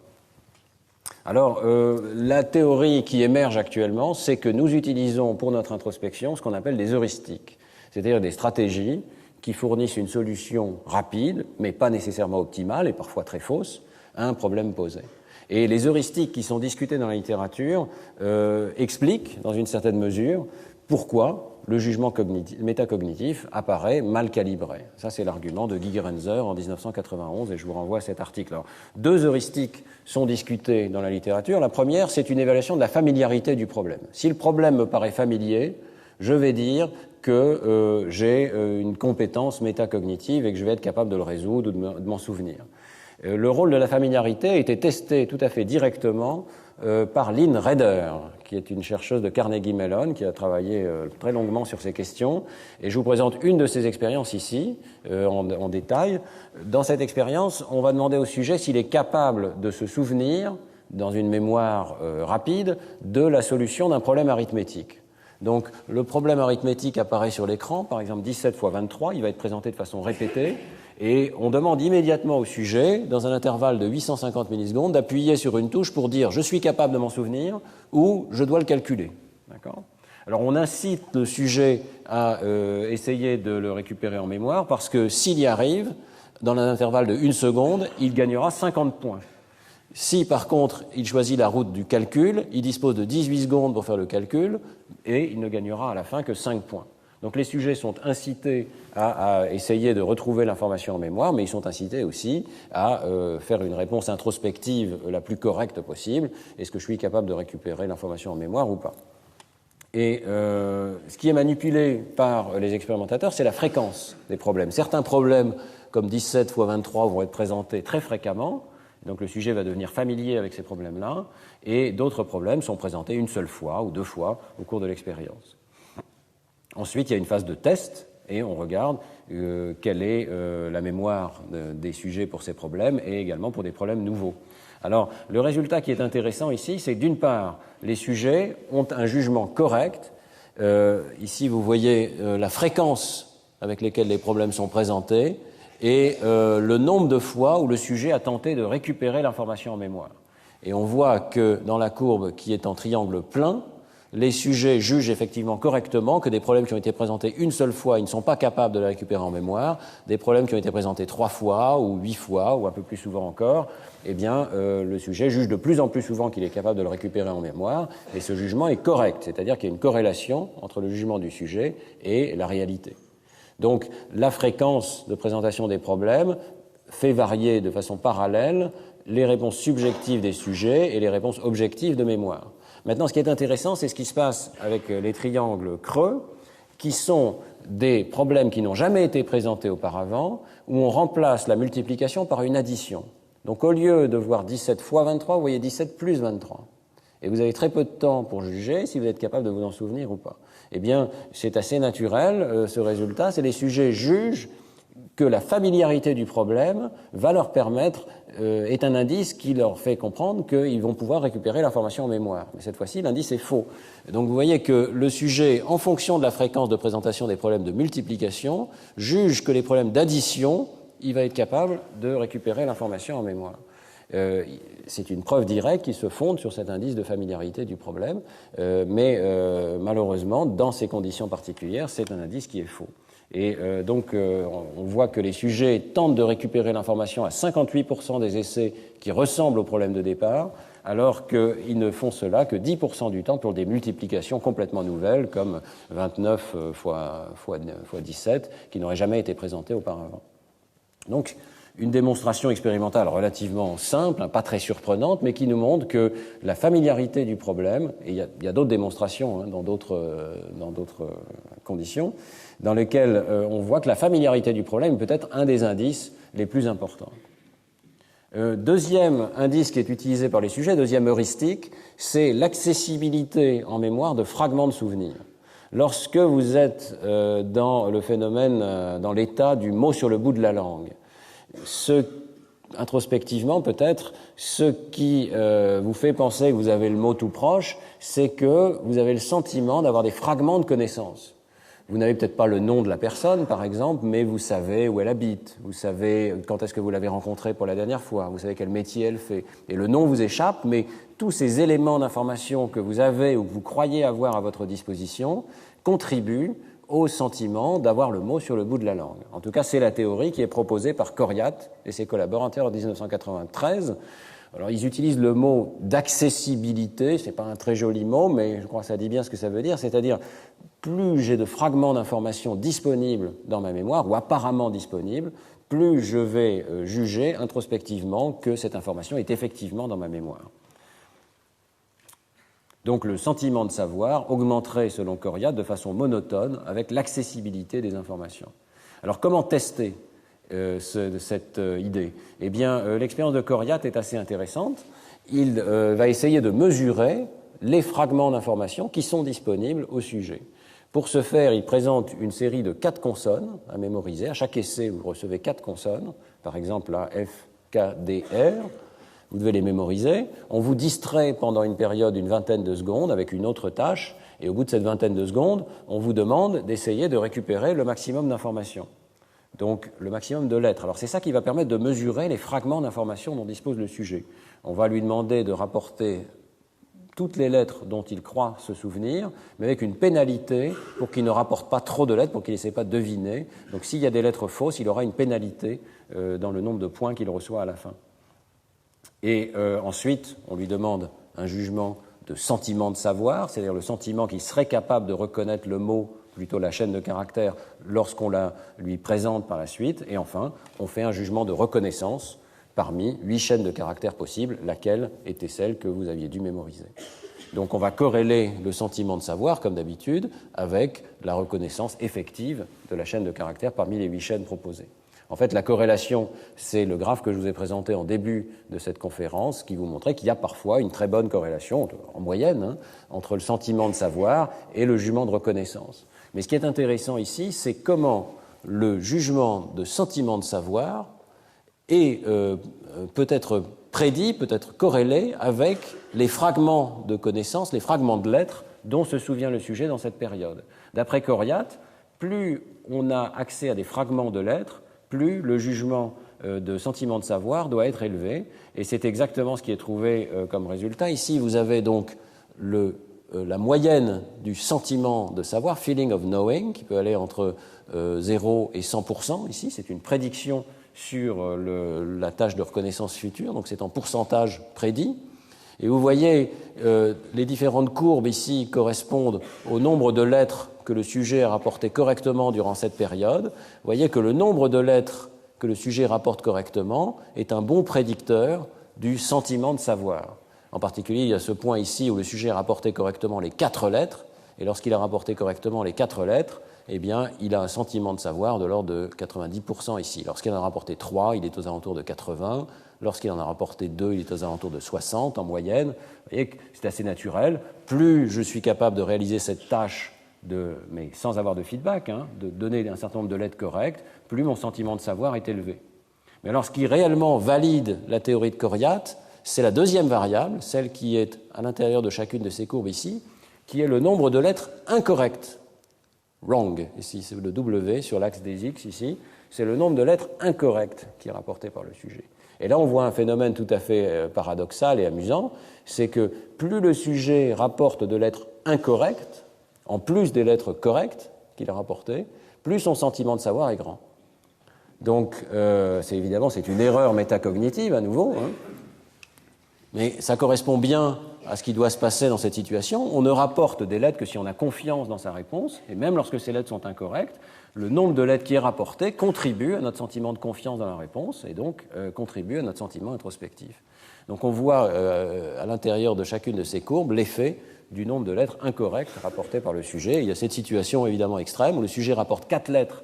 Alors, la théorie qui émerge actuellement, c'est que nous utilisons pour notre introspection ce qu'on appelle des heuristiques, c'est-à-dire des stratégies qui fournissent une solution rapide, mais pas nécessairement optimale et parfois très fausse, à un problème posé. Et les heuristiques qui sont discutées dans la littérature expliquent, dans une certaine mesure, pourquoi le jugement métacognitif apparaît mal calibré. Ça, c'est l'argument de Guy Grenzer en 1991, et je vous renvoie à cet article. Alors, deux heuristiques sont discutées dans la littérature. La première, c'est une évaluation de la familiarité du problème. Si le problème me paraît familier, je vais dire que j'ai une compétence métacognitive et que je vais être capable de le résoudre ou de m'en souvenir. Le rôle de la familiarité a été testé tout à fait directement par Lynn Raeder, qui est une chercheuse de Carnegie Mellon, qui a travaillé très longuement sur ces questions. Et je vous présente une de ces expériences ici, en détail. Dans cette expérience, on va demander au sujet s'il est capable de se souvenir, dans une mémoire rapide, de la solution d'un problème arithmétique. Donc, le problème arithmétique apparaît sur l'écran, par exemple 17 fois 23, il va être présenté de façon répétée, et on demande immédiatement au sujet, dans un intervalle de 850 millisecondes, d'appuyer sur une touche pour dire « je suis capable de m'en souvenir » ou « je dois le calculer ». D'accord ? Alors, on incite le sujet à essayer de le récupérer en mémoire, parce que s'il y arrive, dans un intervalle de 1 seconde, il gagnera 50 points. Si, par contre, il choisit la route du calcul, il dispose de 18 secondes pour faire le calcul et il ne gagnera à la fin que 5 points. Donc les sujets sont incités à essayer de retrouver l'information en mémoire, mais ils sont incités aussi à faire une réponse introspective la plus correcte possible. Est-ce que je suis capable de récupérer l'information en mémoire ou pas? Et ce qui est manipulé par les expérimentateurs, c'est la fréquence des problèmes. Certains problèmes, comme 17 x 23, vont être présentés très fréquemment, donc le sujet va devenir familier avec ces problèmes-là, et d'autres problèmes sont présentés une seule fois ou 2 fois au cours de l'expérience. Ensuite, il y a une phase de test, et on regarde quelle est la mémoire des sujets pour ces problèmes, et également pour des problèmes nouveaux. Alors, le résultat qui est intéressant ici, c'est que d'une part, les sujets ont un jugement correct. Ici, vous voyez la fréquence avec laquelle les problèmes sont présentés et le nombre de fois où le sujet a tenté de récupérer l'information en mémoire. Et on voit que dans la courbe qui est en triangle plein, les sujets jugent effectivement correctement que des problèmes qui ont été présentés une seule fois, ils ne sont pas capables de les récupérer en mémoire. Des problèmes qui ont été présentés 3 fois ou 8 fois ou un peu plus souvent encore, eh bien, le sujet juge de plus en plus souvent qu'il est capable de le récupérer en mémoire, et ce jugement est correct, c'est-à-dire qu'il y a une corrélation entre le jugement du sujet et la réalité. Donc, la fréquence de présentation des problèmes fait varier de façon parallèle les réponses subjectives des sujets et les réponses objectives de mémoire. Maintenant, ce qui est intéressant, c'est ce qui se passe avec les triangles creux, qui sont des problèmes qui n'ont jamais été présentés auparavant, où on remplace la multiplication par une addition. Donc, au lieu de voir 17 fois 23, vous voyez 17 plus 23. Et vous avez très peu de temps pour juger si vous êtes capable de vous en souvenir ou pas. Eh bien, c'est assez naturel, ce résultat. C'est les sujets jugent que la familiarité du problème va leur permettre, est un indice qui leur fait comprendre qu'ils vont pouvoir récupérer l'information en mémoire. Mais cette fois-ci, l'indice est faux. Donc vous voyez que le sujet, en fonction de la fréquence de présentation des problèmes de multiplication, juge que les problèmes d'addition, il va être capable de récupérer l'information en mémoire. C'est une preuve directe qui se fonde sur cet indice de familiarité du problème, mais malheureusement, dans ces conditions particulières, c'est un indice qui est faux. Et donc, on voit que les sujets tentent de récupérer l'information à 58% des essais qui ressemblent au problème de départ, alors qu'ils ne font cela que 10% du temps pour des multiplications complètement nouvelles, comme 29 fois 17, qui n'auraient jamais été présentées auparavant. Donc, une démonstration expérimentale relativement simple, pas très surprenante, mais qui nous montre que la familiarité du problème, et il y a d'autres démonstrations dans d'autres conditions, dans lesquelles on voit que la familiarité du problème peut être un des indices les plus importants. Deuxième indice qui est utilisé par les sujets, deuxième heuristique, c'est l'accessibilité en mémoire de fragments de souvenirs. Lorsque vous êtes dans le phénomène, dans l'état du mot sur le bout de la langue, introspectivement peut-être, ce qui vous fait penser que vous avez le mot tout proche, c'est que vous avez le sentiment d'avoir des fragments de connaissances. Vous n'avez peut-être pas le nom de la personne, par exemple, mais vous savez où elle habite, vous savez quand est-ce que vous l'avez rencontrée pour la dernière fois, vous savez quel métier elle fait. Et le nom vous échappe, mais tous ces éléments d'information que vous avez ou que vous croyez avoir à votre disposition contribuent au sentiment d'avoir le mot sur le bout de la langue. En tout cas, c'est la théorie qui est proposée par Coryat et ses collaborateurs en 1993. Alors, ils utilisent le mot d'accessibilité, c'est pas un très joli mot, mais je crois que ça dit bien ce que ça veut dire, c'est-à-dire plus j'ai de fragments d'informations disponibles dans ma mémoire, ou apparemment disponibles, plus je vais juger introspectivement que cette information est effectivement dans ma mémoire. Donc le sentiment de savoir augmenterait, selon Coryat, de façon monotone avec l'accessibilité des informations. Alors comment tester cette idée? Eh bien, l'expérience de Coryat est assez intéressante. Il va essayer de mesurer les fragments d'informations qui sont disponibles au sujet. Pour ce faire, il présente une série de 4 consonnes à mémoriser. À chaque essai, vous recevez 4 consonnes, par exemple la F, K, D, R. Vous devez les mémoriser. On vous distrait pendant une période d'une vingtaine de secondes avec une autre tâche, et au bout de cette vingtaine de secondes, on vous demande d'essayer de récupérer le maximum d'informations, donc le maximum de lettres. Alors c'est ça qui va permettre de mesurer les fragments d'informations dont dispose le sujet. On va lui demander de rapporter toutes les lettres dont il croit se souvenir, mais avec une pénalité pour qu'il ne rapporte pas trop de lettres, pour qu'il n'essaie pas de deviner. Donc s'il y a des lettres fausses, il aura une pénalité dans le nombre de points qu'il reçoit à la fin. Et ensuite, on lui demande un jugement de sentiment de savoir, c'est-à-dire le sentiment qu'il serait capable de reconnaître le mot, plutôt la chaîne de caractères, lorsqu'on la lui présente par la suite. Et enfin, on fait un jugement de reconnaissance parmi 8 chaînes de caractères possibles, laquelle était celle que vous aviez dû mémoriser. Donc on va corréler le sentiment de savoir, comme d'habitude, avec la reconnaissance effective de la chaîne de caractères parmi les 8 chaînes proposées. En fait, la corrélation, c'est le graphe que je vous ai présenté en début de cette conférence, qui vous montrait qu'il y a parfois une très bonne corrélation, en moyenne, entre le sentiment de savoir et le jugement de reconnaissance. Mais ce qui est intéressant ici, c'est comment le jugement de sentiment de savoir est peut-être prédit, peut-être corrélé avec les fragments de connaissances, les fragments de lettres dont se souvient le sujet dans cette période. D'après Coriat, plus on a accès à des fragments de lettres, plus le jugement de sentiment de savoir doit être élevé. Et c'est exactement ce qui est trouvé comme résultat. Ici, vous avez donc la moyenne du sentiment de savoir, feeling of knowing, qui peut aller entre 0 et 100%. Ici, c'est une prédiction sur la tâche de reconnaissance future, donc c'est en pourcentage prédit. Et vous voyez, les différentes courbes ici correspondent au nombre de lettres que le sujet a rapporté correctement durant cette période. Vous voyez que le nombre de lettres que le sujet rapporte correctement est un bon prédicteur du sentiment de savoir. En particulier, il y a ce point ici où le sujet a rapporté correctement les 4 lettres, et lorsqu'il a rapporté correctement les 4 lettres, eh bien, il a un sentiment de savoir de l'ordre de 90% ici. Lorsqu'il en a rapporté 3, il est aux alentours de 80. Lorsqu'il en a rapporté 2, il est aux alentours de 60 en moyenne. Vous voyez que c'est assez naturel. Plus je suis capable de réaliser cette tâche, mais sans avoir de feedback, de donner un certain nombre de lettres correctes, plus mon sentiment de savoir est élevé. Mais alors, ce qui réellement valide la théorie de Coriat, c'est la deuxième variable, celle qui est à l'intérieur de chacune de ces courbes ici, qui est le nombre de lettres incorrectes. Wrong, ici c'est le W sur l'axe des X ici, c'est le nombre de lettres incorrectes qui est rapporté par le sujet. Et là on voit un phénomène tout à fait paradoxal et amusant, c'est que plus le sujet rapporte de lettres incorrectes, en plus des lettres correctes qu'il a rapportées, plus son sentiment de savoir est grand. Donc c'est une erreur métacognitive à nouveau, mais ça correspond bien à ce qui doit se passer dans cette situation. On ne rapporte des lettres que si on a confiance dans sa réponse, et même lorsque ces lettres sont incorrectes, le nombre de lettres qui est rapporté contribue à notre sentiment de confiance dans la réponse, et donc contribue à notre sentiment introspectif. Donc on voit à l'intérieur de chacune de ces courbes l'effet du nombre de lettres incorrectes rapportées par le sujet. Il y a cette situation évidemment extrême où le sujet rapporte 4 lettres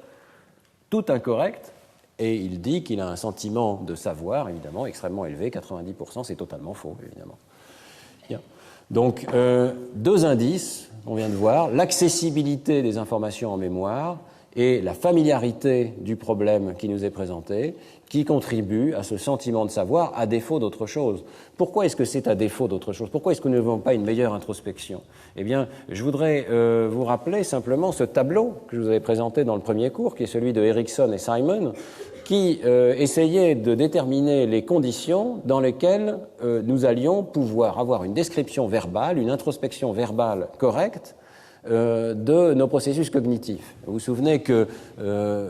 toutes incorrectes, et il dit qu'il a un sentiment de savoir, évidemment, extrêmement élevé, 90%, c'est totalement faux, évidemment. Bien. Donc, 2 indices, on vient de voir, l'accessibilité des informations en mémoire et la familiarité du problème qui nous est présenté, qui contribuent à ce sentiment de savoir à défaut d'autre chose. Pourquoi est-ce que c'est à défaut d'autre chose? Pourquoi est-ce que nous n'avons pas une meilleure introspection? Eh bien, je voudrais vous rappeler simplement ce tableau que je vous avais présenté dans le premier cours, qui est celui de Erickson et Simon, qui essayait de déterminer les conditions dans lesquelles nous allions pouvoir avoir une description verbale, une introspection verbale correcte de nos processus cognitifs. Vous vous souvenez que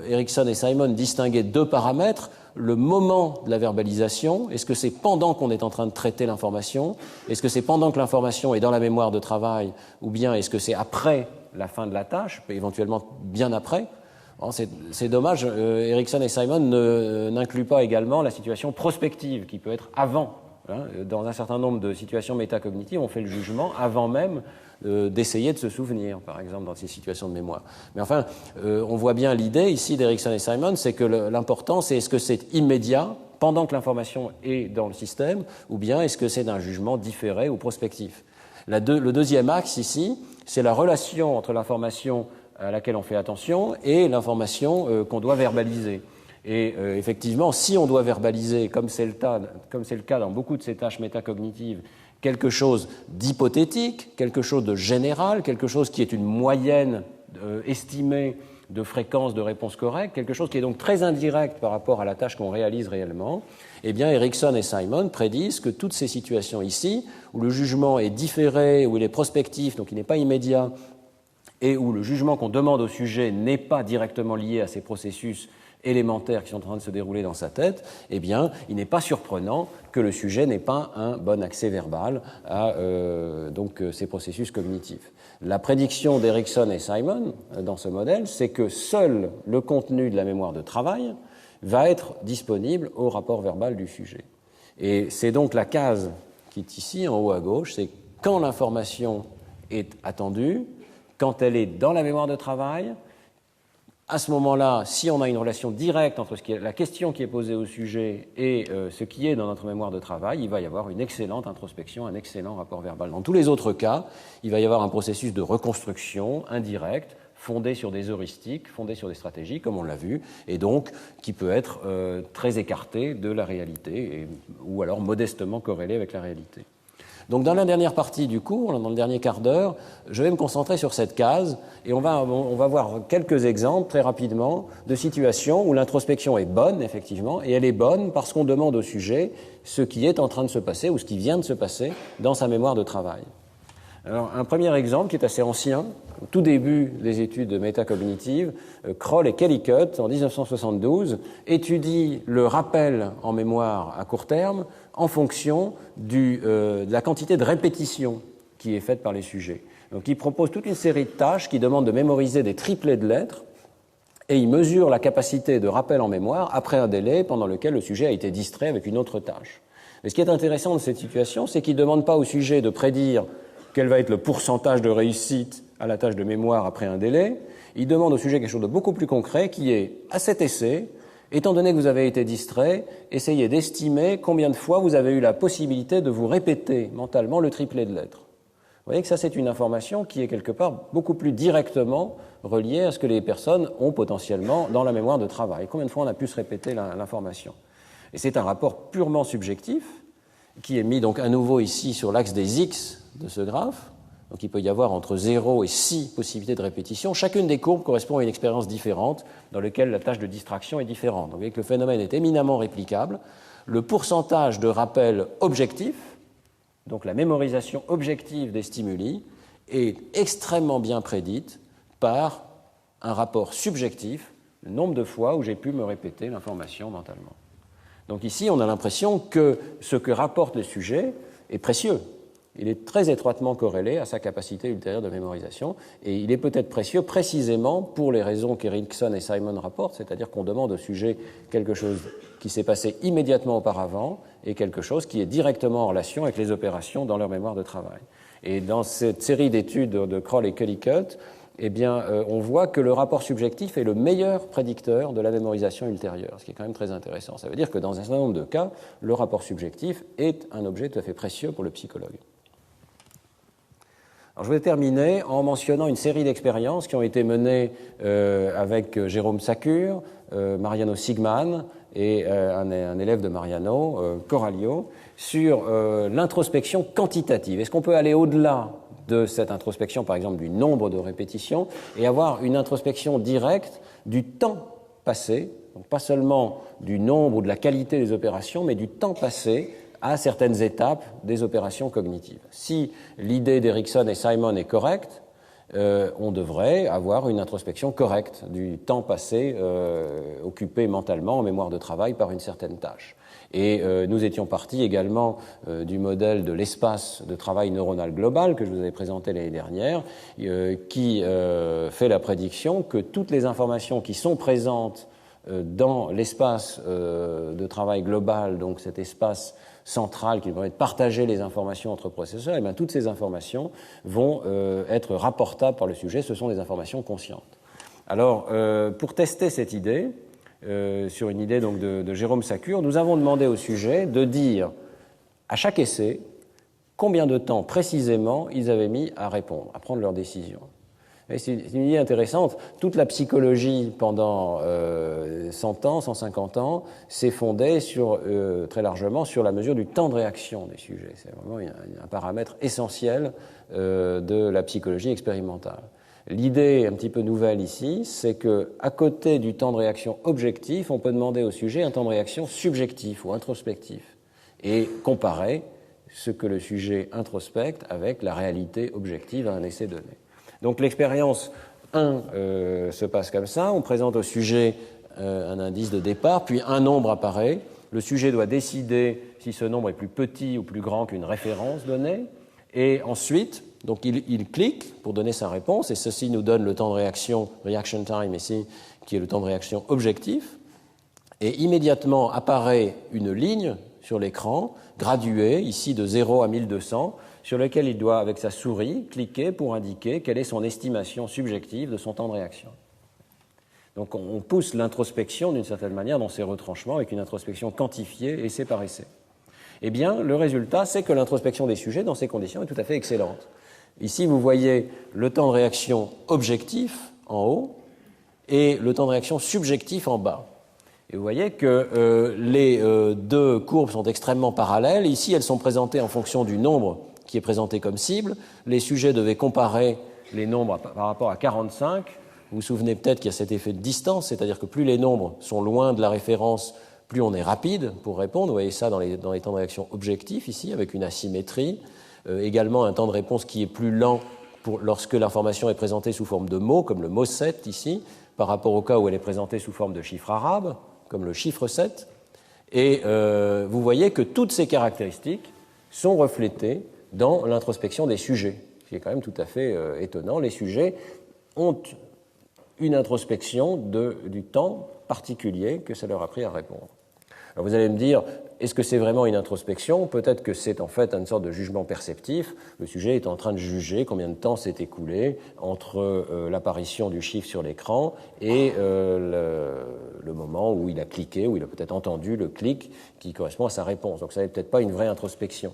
Erickson et Simon distinguaient 2 paramètres, le moment de la verbalisation, est-ce que c'est pendant qu'on est en train de traiter l'information, est-ce que c'est pendant que l'information est dans la mémoire de travail, ou bien est-ce que c'est après la fin de la tâche, éventuellement bien après. C'est dommage, Erickson et Simon n'incluent pas également la situation prospective, qui peut être avant. Dans un certain nombre de situations métacognitives, on fait le jugement avant même d'essayer de se souvenir, par exemple, dans ces situations de mémoire. Mais enfin, on voit bien l'idée ici d'Erickson et Simon, c'est que l'important, c'est est-ce que c'est immédiat, pendant que l'information est dans le système, ou bien est-ce que c'est d'un jugement différé ou prospectif. Le deuxième axe ici, c'est la relation entre l'information à laquelle on fait attention et l'information qu'on doit verbaliser. Et effectivement, si on doit verbaliser, comme c'est le cas dans beaucoup de ces tâches métacognitives, quelque chose d'hypothétique, quelque chose de général, quelque chose qui est une moyenne estimée de fréquence de réponse correcte, quelque chose qui est donc très indirect par rapport à la tâche qu'on réalise réellement, eh bien Erickson et Simon prédisent que toutes ces situations ici, où le jugement est différé, où il est prospectif, donc il n'est pas immédiat, et où le jugement qu'on demande au sujet n'est pas directement lié à ces processus élémentaires qui sont en train de se dérouler dans sa tête, eh bien, il n'est pas surprenant que le sujet n'ait pas un bon accès verbal à ces processus cognitifs. La prédiction d'Erickson et Simon dans ce modèle, c'est que seul le contenu de la mémoire de travail va être disponible au rapport verbal du sujet. Et c'est donc la case qui est ici, en haut à gauche, c'est quand l'information est attendue, quand elle est dans la mémoire de travail. À ce moment-là, si on a une relation directe entre la question qui est posée au sujet et ce qui est dans notre mémoire de travail, il va y avoir une excellente introspection, un excellent rapport verbal. Dans tous les autres cas, il va y avoir un processus de reconstruction indirect, fondé sur des heuristiques, fondé sur des stratégies, comme on l'a vu, et donc qui peut être très écarté de la réalité, ou alors modestement corrélé avec la réalité. Donc dans la dernière partie du cours, dans le dernier quart d'heure, je vais me concentrer sur cette case et on va voir quelques exemples très rapidement de situations où l'introspection est bonne, effectivement, et elle est bonne parce qu'on demande au sujet ce qui est en train de se passer ou ce qui vient de se passer dans sa mémoire de travail. Alors, un premier exemple qui est assez ancien, au tout début des études de métacognitive, Kroll et Kellycutt, en 1972, étudient le rappel en mémoire à court terme en fonction de la quantité de répétition qui est faite par les sujets. Donc, ils proposent toute une série de tâches qui demandent de mémoriser des triplets de lettres et ils mesurent la capacité de rappel en mémoire après un délai pendant lequel le sujet a été distrait avec une autre tâche. Et ce qui est intéressant de cette situation, c'est qu'ils ne demandent pas au sujet de prédire quel va être le pourcentage de réussite à la tâche de mémoire après un délai. Il demande au sujet quelque chose de beaucoup plus concret qui est, à cet essai, étant donné que vous avez été distrait, essayez d'estimer combien de fois vous avez eu la possibilité de vous répéter mentalement le triplet de lettres. Vous voyez que ça, c'est une information qui est quelque part beaucoup plus directement reliée à ce que les personnes ont potentiellement dans la mémoire de travail. Combien de fois on a pu se répéter l'information. Et c'est un rapport purement subjectif qui est mis donc à nouveau ici sur l'axe des X de ce graphe. Donc il peut y avoir entre 0 et 6 possibilités de répétition. Chacune des courbes correspond à une expérience différente dans laquelle la tâche de distraction est différente. Donc vous voyez que le phénomène est éminemment réplicable. Le pourcentage de rappel objectif, donc la mémorisation objective des stimuli, est extrêmement bien prédite par un rapport subjectif, le nombre de fois où j'ai pu me répéter l'information mentalement. Donc ici, on a l'impression que ce que rapporte le sujet est précieux. Il est très étroitement corrélé à sa capacité ultérieure de mémorisation, et il est peut-être précieux précisément pour les raisons qu'Erickson et Simon rapportent, c'est-à-dire qu'on demande au sujet quelque chose qui s'est passé immédiatement auparavant et quelque chose qui est directement en relation avec les opérations dans leur mémoire de travail. Et dans cette série d'études de Kroll et Kellycutt, eh bien, on voit que le rapport subjectif est le meilleur prédicteur de la mémorisation ultérieure, ce qui est quand même très intéressant. Ça veut dire que dans un certain nombre de cas, le rapport subjectif est un objet tout à fait précieux pour le psychologue. Alors, je vais terminer en mentionnant une série d'expériences qui ont été menées avec Jérôme Sacure, Mariano Sigman et un élève de Mariano, Coralio, sur l'introspection quantitative. Est-ce qu'on peut aller au-delà de cette introspection, par exemple, du nombre de répétitions, et avoir une introspection directe du temps passé, donc pas seulement du nombre ou de la qualité des opérations, mais du temps passé à certaines étapes des opérations cognitives. Si l'idée d'Erickson et Simon est correcte, on devrait avoir une introspection correcte du temps passé occupé mentalement en mémoire de travail par une certaine tâche. Et nous étions partis également du modèle de l'espace de travail neuronal global que je vous avais présenté l'année dernière, qui fait la prédiction que toutes les informations qui sont présentes dans l'espace de travail global, donc cet espace central qui permet de partager les informations entre processeurs, et bien toutes ces informations vont être rapportables par le sujet, ce sont des informations conscientes. Alors, pour tester cette idée, sur une idée donc de Jérôme Sacure, nous avons demandé au sujet de dire à chaque essai combien de temps précisément ils avaient mis à répondre, à prendre leur décision. Et c'est une idée intéressante. Toute la psychologie pendant 100 ans, 150 ans, s'est fondée très largement sur la mesure du temps de réaction des sujets. C'est vraiment un paramètre essentiel de la psychologie expérimentale. L'idée un petit peu nouvelle ici, c'est qu'à côté du temps de réaction objectif, on peut demander au sujet un temps de réaction subjectif ou introspectif et comparer ce que le sujet introspecte avec la réalité objective à un essai donné. Donc l'expérience 1 se passe comme ça, on présente au sujet un indice de départ, puis un nombre apparaît, le sujet doit décider si ce nombre est plus petit ou plus grand qu'une référence donnée, et ensuite, donc il clique pour donner sa réponse, et ceci nous donne le temps de réaction, reaction time ici, qui est le temps de réaction objectif, et immédiatement apparaît une ligne sur l'écran, graduée, ici de 0 à 1200, sur lequel il doit, avec sa souris, cliquer pour indiquer quelle est son estimation subjective de son temps de réaction. Donc on pousse l'introspection d'une certaine manière dans ses retranchements avec une introspection quantifiée essai par essai. Eh bien, le résultat, c'est que l'introspection des sujets dans ces conditions est tout à fait excellente. Ici, vous voyez le temps de réaction objectif en haut et le temps de réaction subjectif en bas. Et vous voyez que les deux courbes sont extrêmement parallèles. Ici, elles sont présentées en fonction du nombre qui est présenté comme cible. Les sujets devaient comparer les nombres par rapport à 45. Vous vous souvenez peut-être qu'il y a cet effet de distance, c'est-à-dire que plus les nombres sont loin de la référence, plus on est rapide pour répondre. Vous voyez ça dans les temps de réaction objectifs ici, avec une asymétrie. Également un temps de réponse qui est plus lent lorsque l'information est présentée sous forme de mots, comme le mot 7 ici, par rapport au cas où elle est présentée sous forme de chiffres arabes, comme le chiffre 7. Et vous voyez que toutes ces caractéristiques sont reflétées dans l'introspection des sujets, ce qui est quand même tout à fait étonnant. Les sujets ont une introspection du temps particulier que ça leur a pris à répondre. Alors vous allez me dire, est-ce que c'est vraiment une introspection? Peut-être que c'est en fait une sorte de jugement perceptif. Le sujet est en train de juger combien de temps s'est écoulé entre l'apparition du chiffre sur l'écran et le moment où il a cliqué, où il a peut-être entendu le clic qui correspond à sa réponse. Donc ça n'est peut-être pas une vraie introspection.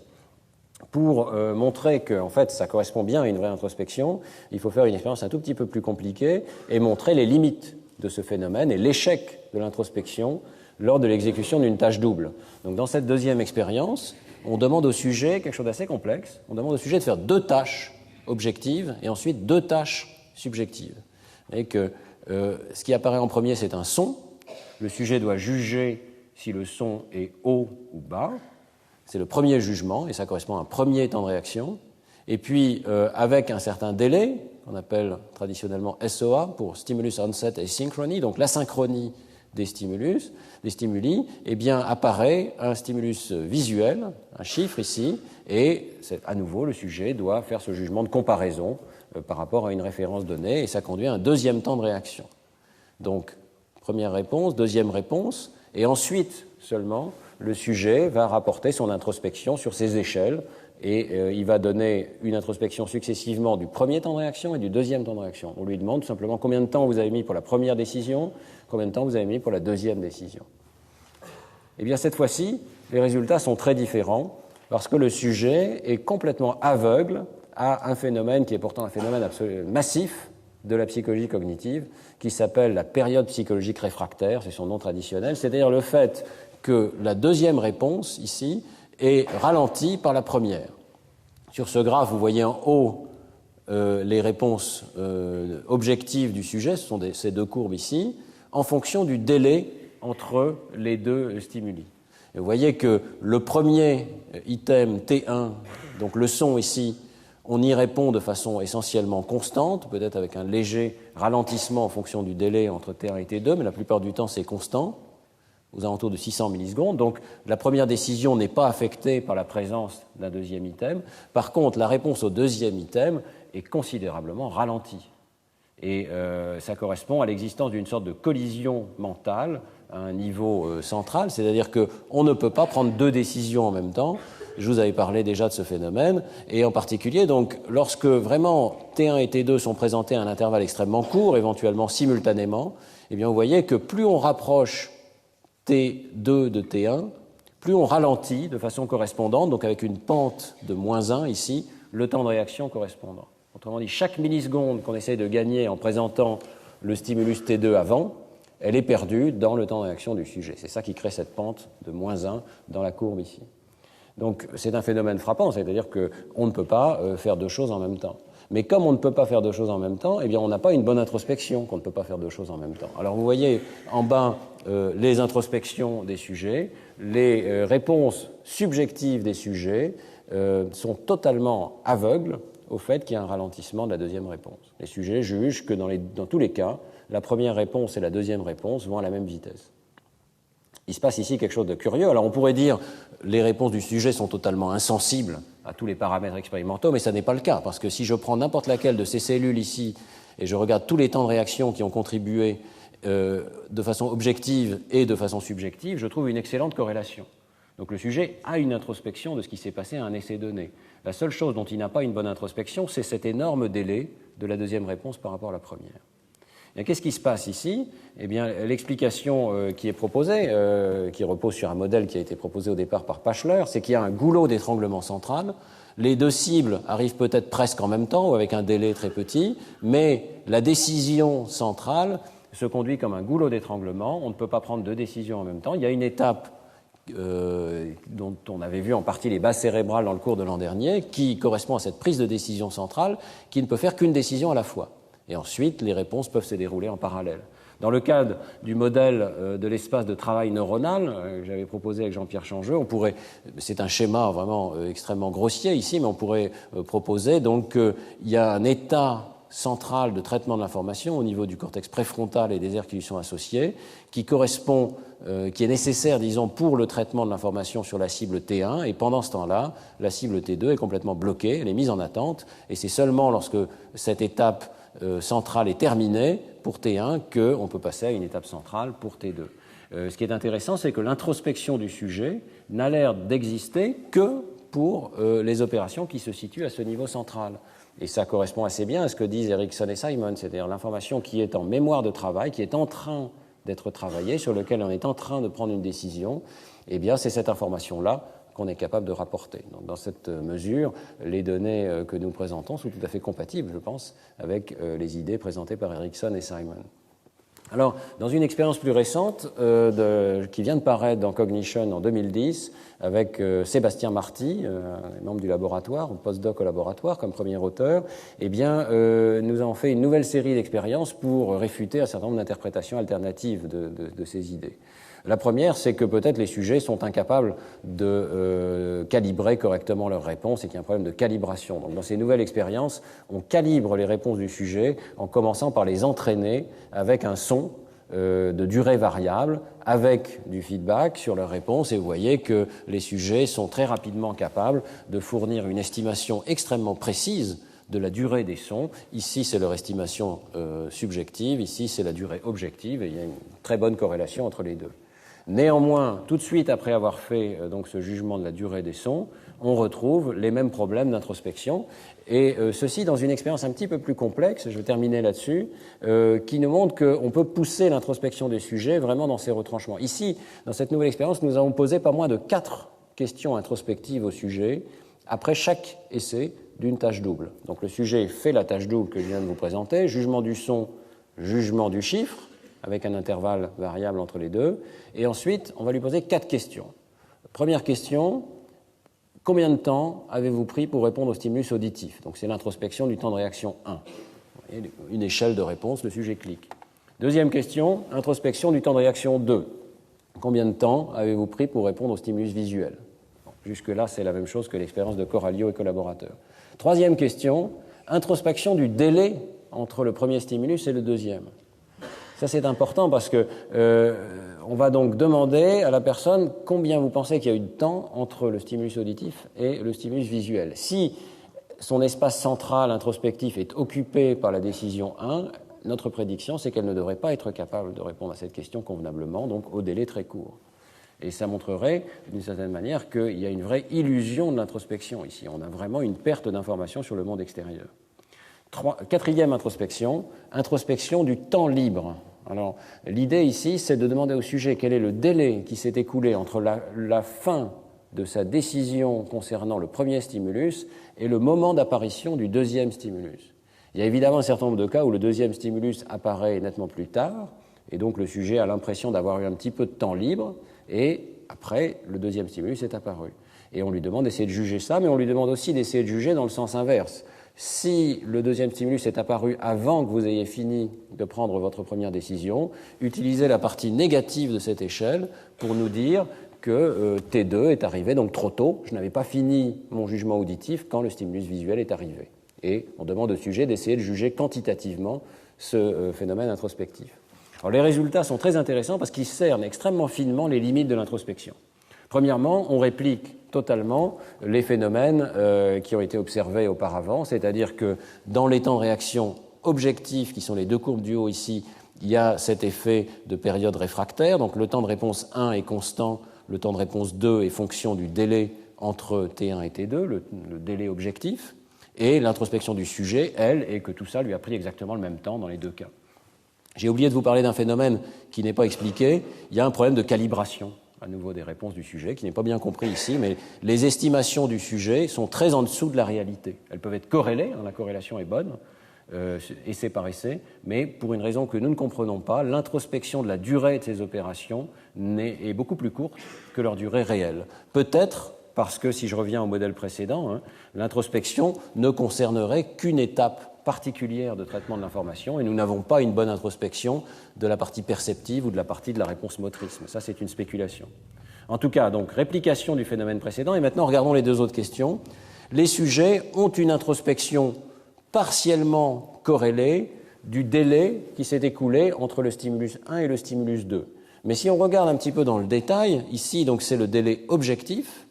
Pour montrer que en fait, ça correspond bien à une vraie introspection, il faut faire une expérience un tout petit peu plus compliquée et montrer les limites de ce phénomène et l'échec de l'introspection lors de l'exécution d'une tâche double. Donc, dans cette deuxième expérience, on demande au sujet quelque chose d'assez complexe. On demande au sujet de faire 2 tâches objectives et ensuite 2 tâches subjectives. Vous voyez que ce qui apparaît en premier, c'est un son. Le sujet doit juger si le son est haut ou bas. C'est le premier jugement, et ça correspond à un premier temps de réaction. Et puis, avec un certain délai, qu'on appelle traditionnellement SOA, pour Stimulus Onset et Synchrony, donc la synchronie des stimuli, eh bien, apparaît un stimulus visuel, un chiffre ici, et à nouveau, le sujet doit faire ce jugement de comparaison par rapport à une référence donnée, et ça conduit à un deuxième temps de réaction. Donc, première réponse, deuxième réponse, et ensuite seulement, le sujet va rapporter son introspection sur ces échelles et il va donner une introspection successivement du premier temps de réaction et du deuxième temps de réaction. On lui demande tout simplement combien de temps vous avez mis pour la première décision, combien de temps vous avez mis pour la deuxième décision. Eh bien, cette fois-ci, les résultats sont très différents parce que le sujet est complètement aveugle à un phénomène qui est pourtant un phénomène absolument massif de la psychologie cognitive, qui s'appelle la période psychologique réfractaire, c'est son nom traditionnel, c'est-à-dire le fait que la deuxième réponse, ici, est ralentie par la première. Sur ce graphe, vous voyez en haut les réponses objectives du sujet, ce sont ces 2 courbes ici, en fonction du délai entre les 2 stimuli. Et vous voyez que le premier item T1, donc le son ici, on y répond de façon essentiellement constante, peut-être avec un léger ralentissement en fonction du délai entre T1 et T2, mais la plupart du temps c'est constant, aux alentours de 600 millisecondes. Donc la première décision n'est pas affectée par la présence d'un deuxième item. Par contre, la réponse au deuxième item est considérablement ralentie. Et ça correspond à l'existence d'une sorte de collision mentale à un niveau central, c'est-à-dire qu'on ne peut pas prendre 2 décisions en même temps. Je vous avais parlé déjà de ce phénomène, et en particulier, donc, lorsque vraiment T1 et T2 sont présentés à un intervalle extrêmement court, éventuellement simultanément, eh bien, vous voyez que plus on rapproche T2 de T1, plus on ralentit de façon correspondante, donc avec une pente de -1 ici, le temps de réaction correspondant. Autrement dit, chaque milliseconde qu'on essaye de gagner en présentant le stimulus T2 avant, elle est perdue dans le temps de réaction du sujet. C'est ça qui crée cette pente de -1 dans la courbe ici. Donc c'est un phénomène frappant, c'est-à-dire qu'on ne peut pas faire 2 choses en même temps. Mais comme on ne peut pas faire deux choses en même temps, eh bien on n'a pas une bonne introspection qu'on ne peut pas faire deux choses en même temps. Alors vous voyez en bas les introspections des sujets, les réponses subjectives des sujets sont totalement aveugles au fait qu'il y a un ralentissement de la deuxième réponse. Les sujets jugent que dans tous les cas, la première réponse et la deuxième réponse vont à la même vitesse. Il se passe ici quelque chose de curieux. Alors on pourrait dire les réponses du sujet sont totalement insensibles à tous les paramètres expérimentaux, mais ça n'est pas le cas, parce que si je prends n'importe laquelle de ces cellules ici et je regarde tous les temps de réaction qui ont contribué de façon objective et de façon subjective, je trouve une excellente corrélation. Donc le sujet a une introspection de ce qui s'est passé à un essai donné. La seule chose dont il n'a pas une bonne introspection, c'est cet énorme délai de la deuxième réponse par rapport à la première. Qu'est-ce qui se passe ici? Eh bien, l'explication qui est proposée, qui repose sur un modèle qui a été proposé au départ par Pachler, c'est qu'il y a un goulot d'étranglement central. Les deux cibles arrivent peut-être presque en même temps ou avec un délai très petit, mais la décision centrale se conduit comme un goulot d'étranglement. On ne peut pas prendre deux décisions en même temps. Il y a une étape dont on avait vu en partie les bases cérébrales dans le cours de l'an dernier, qui correspond à cette prise de décision centrale, qui ne peut faire qu'une décision à la fois. Et ensuite, les réponses peuvent se dérouler en parallèle. Dans le cadre du modèle de l'espace de travail neuronal que j'avais proposé avec Jean-Pierre Changeux, on pourrait, c'est un schéma vraiment extrêmement grossier ici, mais on pourrait proposer donc qu'il y a un état central de traitement de l'information au niveau du cortex préfrontal et des aires qui lui sont associées, qui correspond, qui est nécessaire, disons, pour le traitement de l'information sur la cible T1, et pendant ce temps-là, la cible T2 est complètement bloquée, elle est mise en attente, et c'est seulement lorsque cette étape centrale est terminée pour T1 qu'on peut passer à une étape centrale pour T2. Ce qui est intéressant, c'est que l'introspection du sujet n'a l'air d'exister que pour les opérations qui se situent à ce niveau central. Et ça correspond assez bien à ce que disent Erickson et Simon, c'est-à-dire l'information qui est en mémoire de travail, qui est en train d'être travaillée, sur laquelle on est en train de prendre une décision, eh bien c'est cette information-là qu'on est capable de rapporter. Donc, dans cette mesure, les données que nous présentons sont tout à fait compatibles, je pense, avec les idées présentées par Erickson et Simon. Alors, dans une expérience plus récente qui vient de paraître dans Cognition en 2010, avec Sébastien Marty, membre du laboratoire, ou postdoc au laboratoire, comme premier auteur, eh bien, nous avons fait une nouvelle série d'expériences pour réfuter un certain nombre d'interprétations alternatives de ces idées. La première, c'est que peut-être les sujets sont incapables de calibrer correctement leurs réponses et qu'il y a un problème de calibration. Donc, dans ces nouvelles expériences, on calibre les réponses du sujet en commençant par les entraîner avec un son de durée variable, avec du feedback sur leurs réponses, et vous voyez que les sujets sont très rapidement capables de fournir une estimation extrêmement précise de la durée des sons. Ici, c'est leur estimation subjective, ici, c'est la durée objective, et il y a une très bonne corrélation entre les deux. Néanmoins, tout de suite après avoir fait donc ce jugement de la durée des sons, on retrouve les mêmes problèmes d'introspection, et ceci dans une expérience un petit peu plus complexe, je vais terminer là-dessus, qui nous montre qu'on peut pousser l'introspection des sujets vraiment dans ces retranchements. Ici, dans cette nouvelle expérience, nous avons posé pas moins de 4 questions introspectives au sujet, après chaque essai d'une tâche double. Donc le sujet fait la tâche double que je viens de vous présenter, jugement du son, jugement du chiffre, avec un intervalle variable entre les deux. Et ensuite, on va lui poser 4 questions. Première question, combien de temps avez-vous pris pour répondre au stimulus auditif? Donc c'est l'introspection du temps de réaction 1. Une échelle de réponse, le sujet clique. Deuxième question, introspection du temps de réaction 2. Combien de temps avez-vous pris pour répondre au stimulus visuel? Jusque-là, c'est la même chose que l'expérience de Coralio et collaborateurs. Troisième question, introspection du délai entre le premier stimulus et le deuxième. Ça, c'est important parce que on va donc demander à la personne combien vous pensez qu'il y a eu de temps entre le stimulus auditif et le stimulus visuel. Si son espace central introspectif est occupé par la décision 1, notre prédiction, c'est qu'elle ne devrait pas être capable de répondre à cette question convenablement, donc au délai très court. Et ça montrerait, d'une certaine manière, qu'il y a une vraie illusion de l'introspection ici. On a vraiment une perte d'informations sur le monde extérieur. Quatrième introspection, introspection du temps libre. Alors, l'idée ici, c'est de demander au sujet quel est le délai qui s'est écoulé entre la fin de sa décision concernant le premier stimulus et le moment d'apparition du deuxième stimulus. Il y a évidemment un certain nombre de cas où le deuxième stimulus apparaît nettement plus tard, et donc le sujet a l'impression d'avoir eu un petit peu de temps libre, et après, le deuxième stimulus est apparu. Et on lui demande d'essayer de juger ça, mais on lui demande aussi d'essayer de juger dans le sens inverse. Si le deuxième stimulus est apparu avant que vous ayez fini de prendre votre première décision, utilisez la partie négative de cette échelle pour nous dire que T2 est arrivé donc trop tôt. Je n'avais pas fini mon jugement auditif quand le stimulus visuel est arrivé. Et on demande au sujet d'essayer de juger quantitativement ce phénomène introspectif. Alors, les résultats sont très intéressants parce qu'ils cernent extrêmement finement les limites de l'introspection. Premièrement, on réplique totalement les phénomènes qui ont été observés auparavant, c'est-à-dire que dans les temps de réaction objectifs, qui sont les deux courbes du haut ici, il y a cet effet de période réfractaire, donc le temps de réponse 1 est constant, le temps de réponse 2 est fonction du délai entre T1 et T2, le délai objectif, et l'introspection du sujet, elle, est que tout ça lui a pris exactement le même temps dans les deux cas. J'ai oublié de vous parler d'un phénomène qui n'est pas expliqué, il y a un problème de calibration à nouveau des réponses du sujet, qui n'est pas bien compris ici, mais les estimations du sujet sont très en dessous de la réalité. Elles peuvent être corrélées, hein, la corrélation est bonne, essai par essai, mais pour une raison que nous ne comprenons pas, l'introspection de la durée de ces opérations est beaucoup plus courte que leur durée réelle. Peut-être parce que, si je reviens au modèle précédent, hein, l'introspection ne concernerait qu'une étape particulière de traitement de l'information et nous n'avons pas une bonne introspection de la partie perceptive ou de la partie de la réponse motrice. Mais ça, c'est une spéculation. En tout cas, donc, réplication du phénomène précédent. Et maintenant, regardons les deux autres questions. Les sujets ont une introspection partiellement corrélée du délai qui s'est écoulé entre le stimulus 1 et le stimulus 2. Mais si on regarde un petit peu dans le détail, ici, donc, c'est le délai objectif,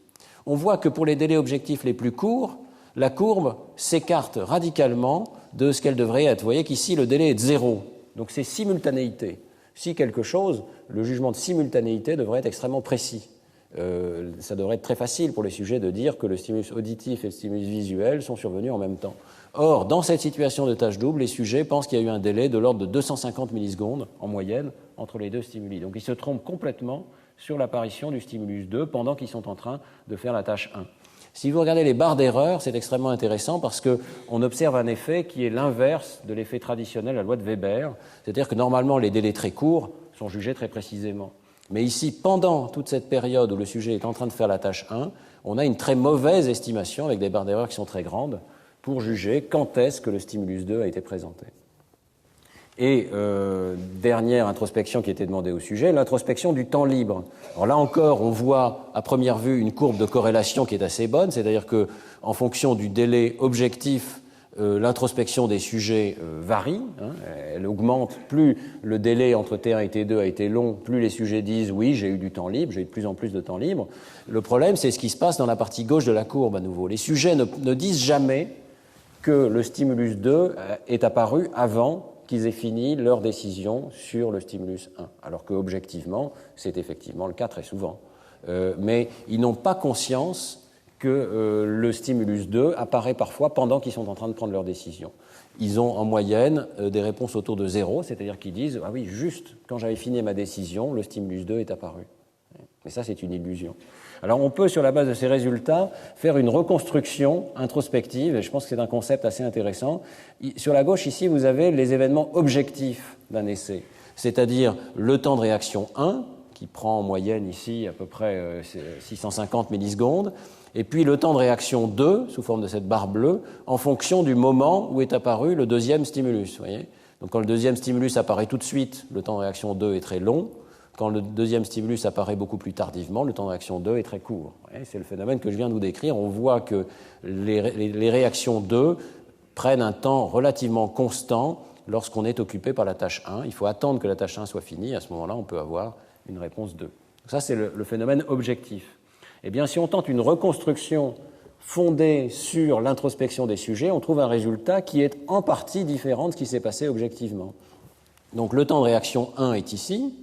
on voit que pour les délais objectifs les plus courts, la courbe s'écarte radicalement de ce qu'elle devrait être. Vous voyez qu'ici, le délai est de 0. Donc c'est simultanéité. Si quelque chose, le jugement de simultanéité devrait être extrêmement précis. Ça devrait être très facile pour les sujets de dire que le stimulus auditif et le stimulus visuel sont survenus en même temps. Or, dans cette situation de tâche double, les sujets pensent qu'il y a eu un délai de l'ordre de 250 millisecondes en moyenne entre les deux stimuli. Donc ils se trompent complètement sur l'apparition du stimulus 2 pendant qu'ils sont en train de faire la tâche 1. Si vous regardez les barres d'erreur, c'est extrêmement intéressant parce qu'on observe un effet qui est l'inverse de l'effet traditionnel, la loi de Weber, c'est-à-dire que normalement les délais très courts sont jugés très précisément. Mais ici, pendant toute cette période où le sujet est en train de faire la tâche 1, on a une très mauvaise estimation avec des barres d'erreur qui sont très grandes pour juger quand est-ce que le stimulus 2 a été présenté. Et dernière introspection qui était demandée au sujet, l'introspection du temps libre. Alors là encore, on voit à première vue une courbe de corrélation qui est assez bonne, c'est-à-dire que en fonction du délai objectif, l'introspection des sujets varie, hein, elle augmente. Plus le délai entre T1 et T2 a été long, plus les sujets disent oui, j'ai eu du temps libre, j'ai eu de plus en plus de temps libre. Le problème, c'est ce qui se passe dans la partie gauche de la courbe à nouveau. Les sujets ne disent jamais que le stimulus 2 est apparu avant qu'ils aient fini leur décision sur le stimulus 1, alors qu'objectivement, c'est effectivement le cas très souvent. Mais ils n'ont pas conscience que le stimulus 2 apparaît parfois pendant qu'ils sont en train de prendre leur décision. Ils ont en moyenne des réponses autour de 0, c'est-à-dire qu'ils disent « Ah oui, juste quand j'avais fini ma décision, le stimulus 2 est apparu ». Mais ça, c'est une illusion. Alors, on peut, sur la base de ces résultats, faire une reconstruction introspective, et je pense que c'est un concept assez intéressant. Sur la gauche, ici, vous avez les événements objectifs d'un essai, c'est-à-dire le temps de réaction 1, qui prend en moyenne ici à peu près 650 millisecondes, et puis le temps de réaction 2, sous forme de cette barre bleue, en fonction du moment où est apparu le deuxième stimulus. Vous voyez ? Donc, quand le deuxième stimulus apparaît tout de suite, le temps de réaction 2 est très long. Quand le deuxième stimulus apparaît beaucoup plus tardivement, le temps de réaction 2 est très court. C'est le phénomène que je viens de vous décrire. On voit que les réactions 2 prennent un temps relativement constant lorsqu'on est occupé par la tâche 1. Il faut attendre que la tâche 1 soit finie. À ce moment-là, on peut avoir une réponse 2. Donc ça, c'est le phénomène objectif. Eh bien, si on tente une reconstruction fondée sur l'introspection des sujets, on trouve un résultat qui est en partie différent de ce qui s'est passé objectivement. Donc, le temps de réaction 1 est ici.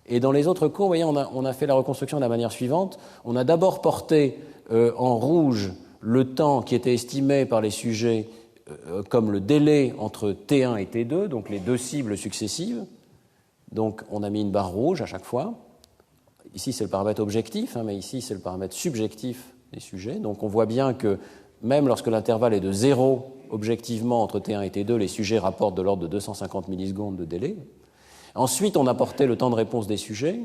Et dans les autres cours, vous voyez, on a fait la reconstruction de la manière suivante. On a d'abord porté en rouge le temps qui était estimé par les sujets comme le délai entre T1 et T2, donc les deux cibles successives. Donc on a mis une barre rouge à chaque fois. Ici, c'est le paramètre objectif, hein, mais ici, c'est le paramètre subjectif des sujets. Donc on voit bien que même lorsque l'intervalle est de 0 objectivement entre T1 et T2, les sujets rapportent de l'ordre de 250 millisecondes de délai. Ensuite, on a porté le temps de réponse des sujets,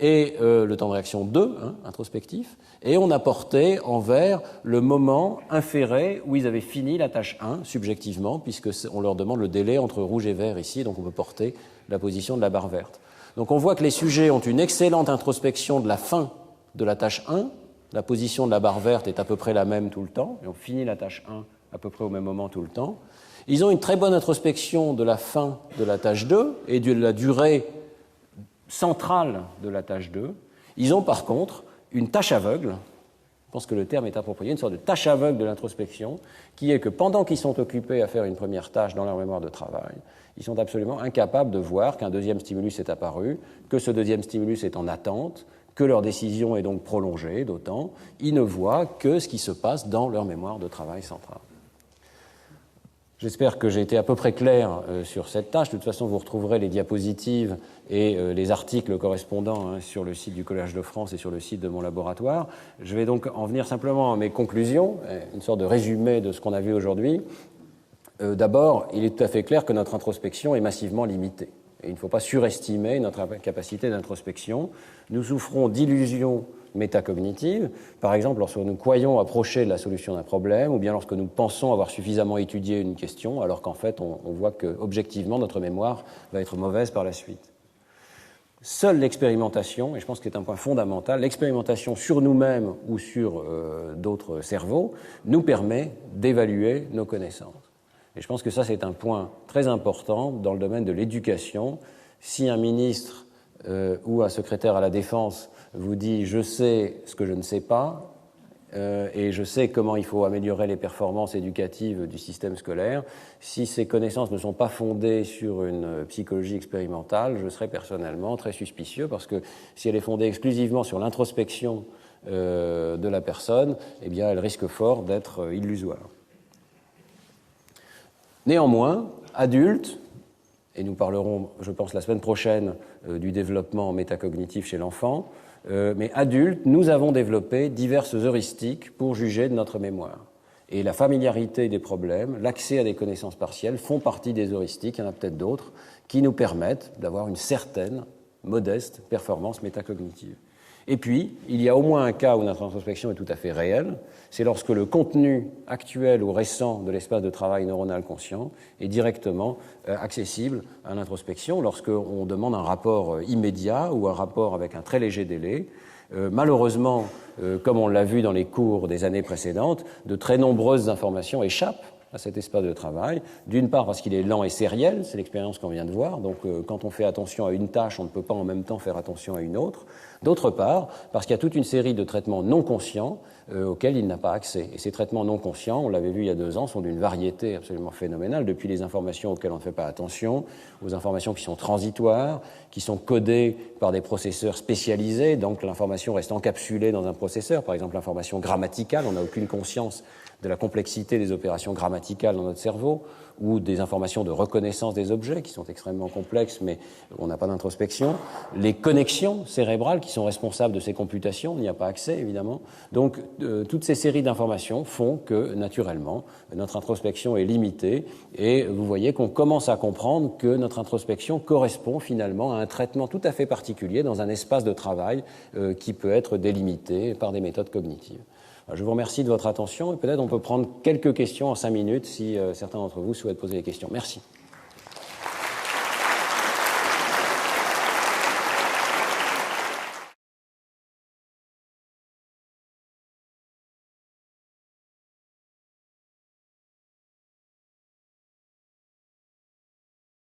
et le temps de réaction 2, introspectif, et on a porté en vert le moment inféré où ils avaient fini la tâche 1, subjectivement, puisqu'on leur demande le délai entre rouge et vert ici, donc on peut porter la position de la barre verte. Donc on voit que les sujets ont une excellente introspection de la fin de la tâche 1, la position de la barre verte est à peu près la même tout le temps, et on finit la tâche 1 à peu près au même moment tout le temps. Ils ont une très bonne introspection de la fin de la tâche 2 et de la durée centrale de la tâche 2. Ils ont par contre une tâche aveugle, je pense que le terme est approprié, une sorte de tâche aveugle de l'introspection, qui est que pendant qu'ils sont occupés à faire une première tâche dans leur mémoire de travail, ils sont absolument incapables de voir qu'un deuxième stimulus est apparu, que ce deuxième stimulus est en attente, que leur décision est donc prolongée d'autant. Ils ne voient que ce qui se passe dans leur mémoire de travail centrale. J'espère que j'ai été à peu près clair sur cette tâche. De toute façon, vous retrouverez les diapositives et les articles correspondants sur le site du Collège de France et sur le site de mon laboratoire. Je vais donc en venir simplement à mes conclusions, une sorte de résumé de ce qu'on a vu aujourd'hui. D'abord, il est tout à fait clair que notre introspection est massivement limitée. Et il ne faut pas surestimer notre capacité d'introspection. Nous souffrons d'illusions métacognitives, par exemple lorsque nous croyons approcher de la solution d'un problème, ou bien lorsque nous pensons avoir suffisamment étudié une question, alors qu'en fait on voit qu'objectivement notre mémoire va être mauvaise par la suite. Seule l'expérimentation, et je pense que c'est un point fondamental, l'expérimentation sur nous-mêmes ou sur d'autres cerveaux nous permet d'évaluer nos connaissances. Et je pense que ça, c'est un point très important dans le domaine de l'éducation. Si un ministre ou un secrétaire à la Défense vous dit « je sais ce que je ne sais pas et je sais comment il faut améliorer les performances éducatives du système scolaire », si ces connaissances ne sont pas fondées sur une psychologie expérimentale, je serais personnellement très suspicieux parce que si elle est fondée exclusivement sur l'introspection de la personne, eh bien, elle risque fort d'être illusoire. Néanmoins, adultes, et nous parlerons, je pense, la semaine prochaine du développement métacognitif chez l'enfant, mais adultes, nous avons développé diverses heuristiques pour juger de notre mémoire. Et la familiarité des problèmes, l'accès à des connaissances partielles font partie des heuristiques, il y en a peut-être d'autres, qui nous permettent d'avoir une certaine, modeste performance métacognitive. Et puis, il y a au moins un cas où notre introspection est tout à fait réelle, c'est lorsque le contenu actuel ou récent de l'espace de travail neuronal conscient est directement accessible à l'introspection, lorsqu'on demande un rapport immédiat ou un rapport avec un très léger délai. Malheureusement, comme on l'a vu dans les cours des années précédentes, de très nombreuses informations échappent à cet espace de travail, d'une part parce qu'il est lent et sériel, c'est l'expérience qu'on vient de voir, donc quand on fait attention à une tâche, on ne peut pas en même temps faire attention à une autre, d'autre part parce qu'il y a toute une série de traitements non conscients auxquels il n'a pas accès. Et ces traitements non conscients, on l'avait vu il y a 2 ans, sont d'une variété absolument phénoménale, depuis les informations auxquelles on ne fait pas attention, aux informations qui sont transitoires, qui sont codées par des processeurs spécialisés, donc l'information reste encapsulée dans un processeur, par exemple l'information grammaticale, on n'a aucune conscience de la complexité des opérations grammaticales dans notre cerveau, ou des informations de reconnaissance des objets qui sont extrêmement complexes, mais on n'a pas d'introspection. Les connexions cérébrales qui sont responsables de ces computations, on n'y a pas accès, évidemment. Donc, toutes ces séries d'informations font que, naturellement, notre introspection est limitée, et vous voyez qu'on commence à comprendre que notre introspection correspond finalement à un traitement tout à fait particulier dans un espace de travail qui peut être délimité par des méthodes cognitives. Je vous remercie de votre attention et peut-être on peut prendre quelques questions en 5 minutes si certains d'entre vous souhaitent poser des questions. Merci.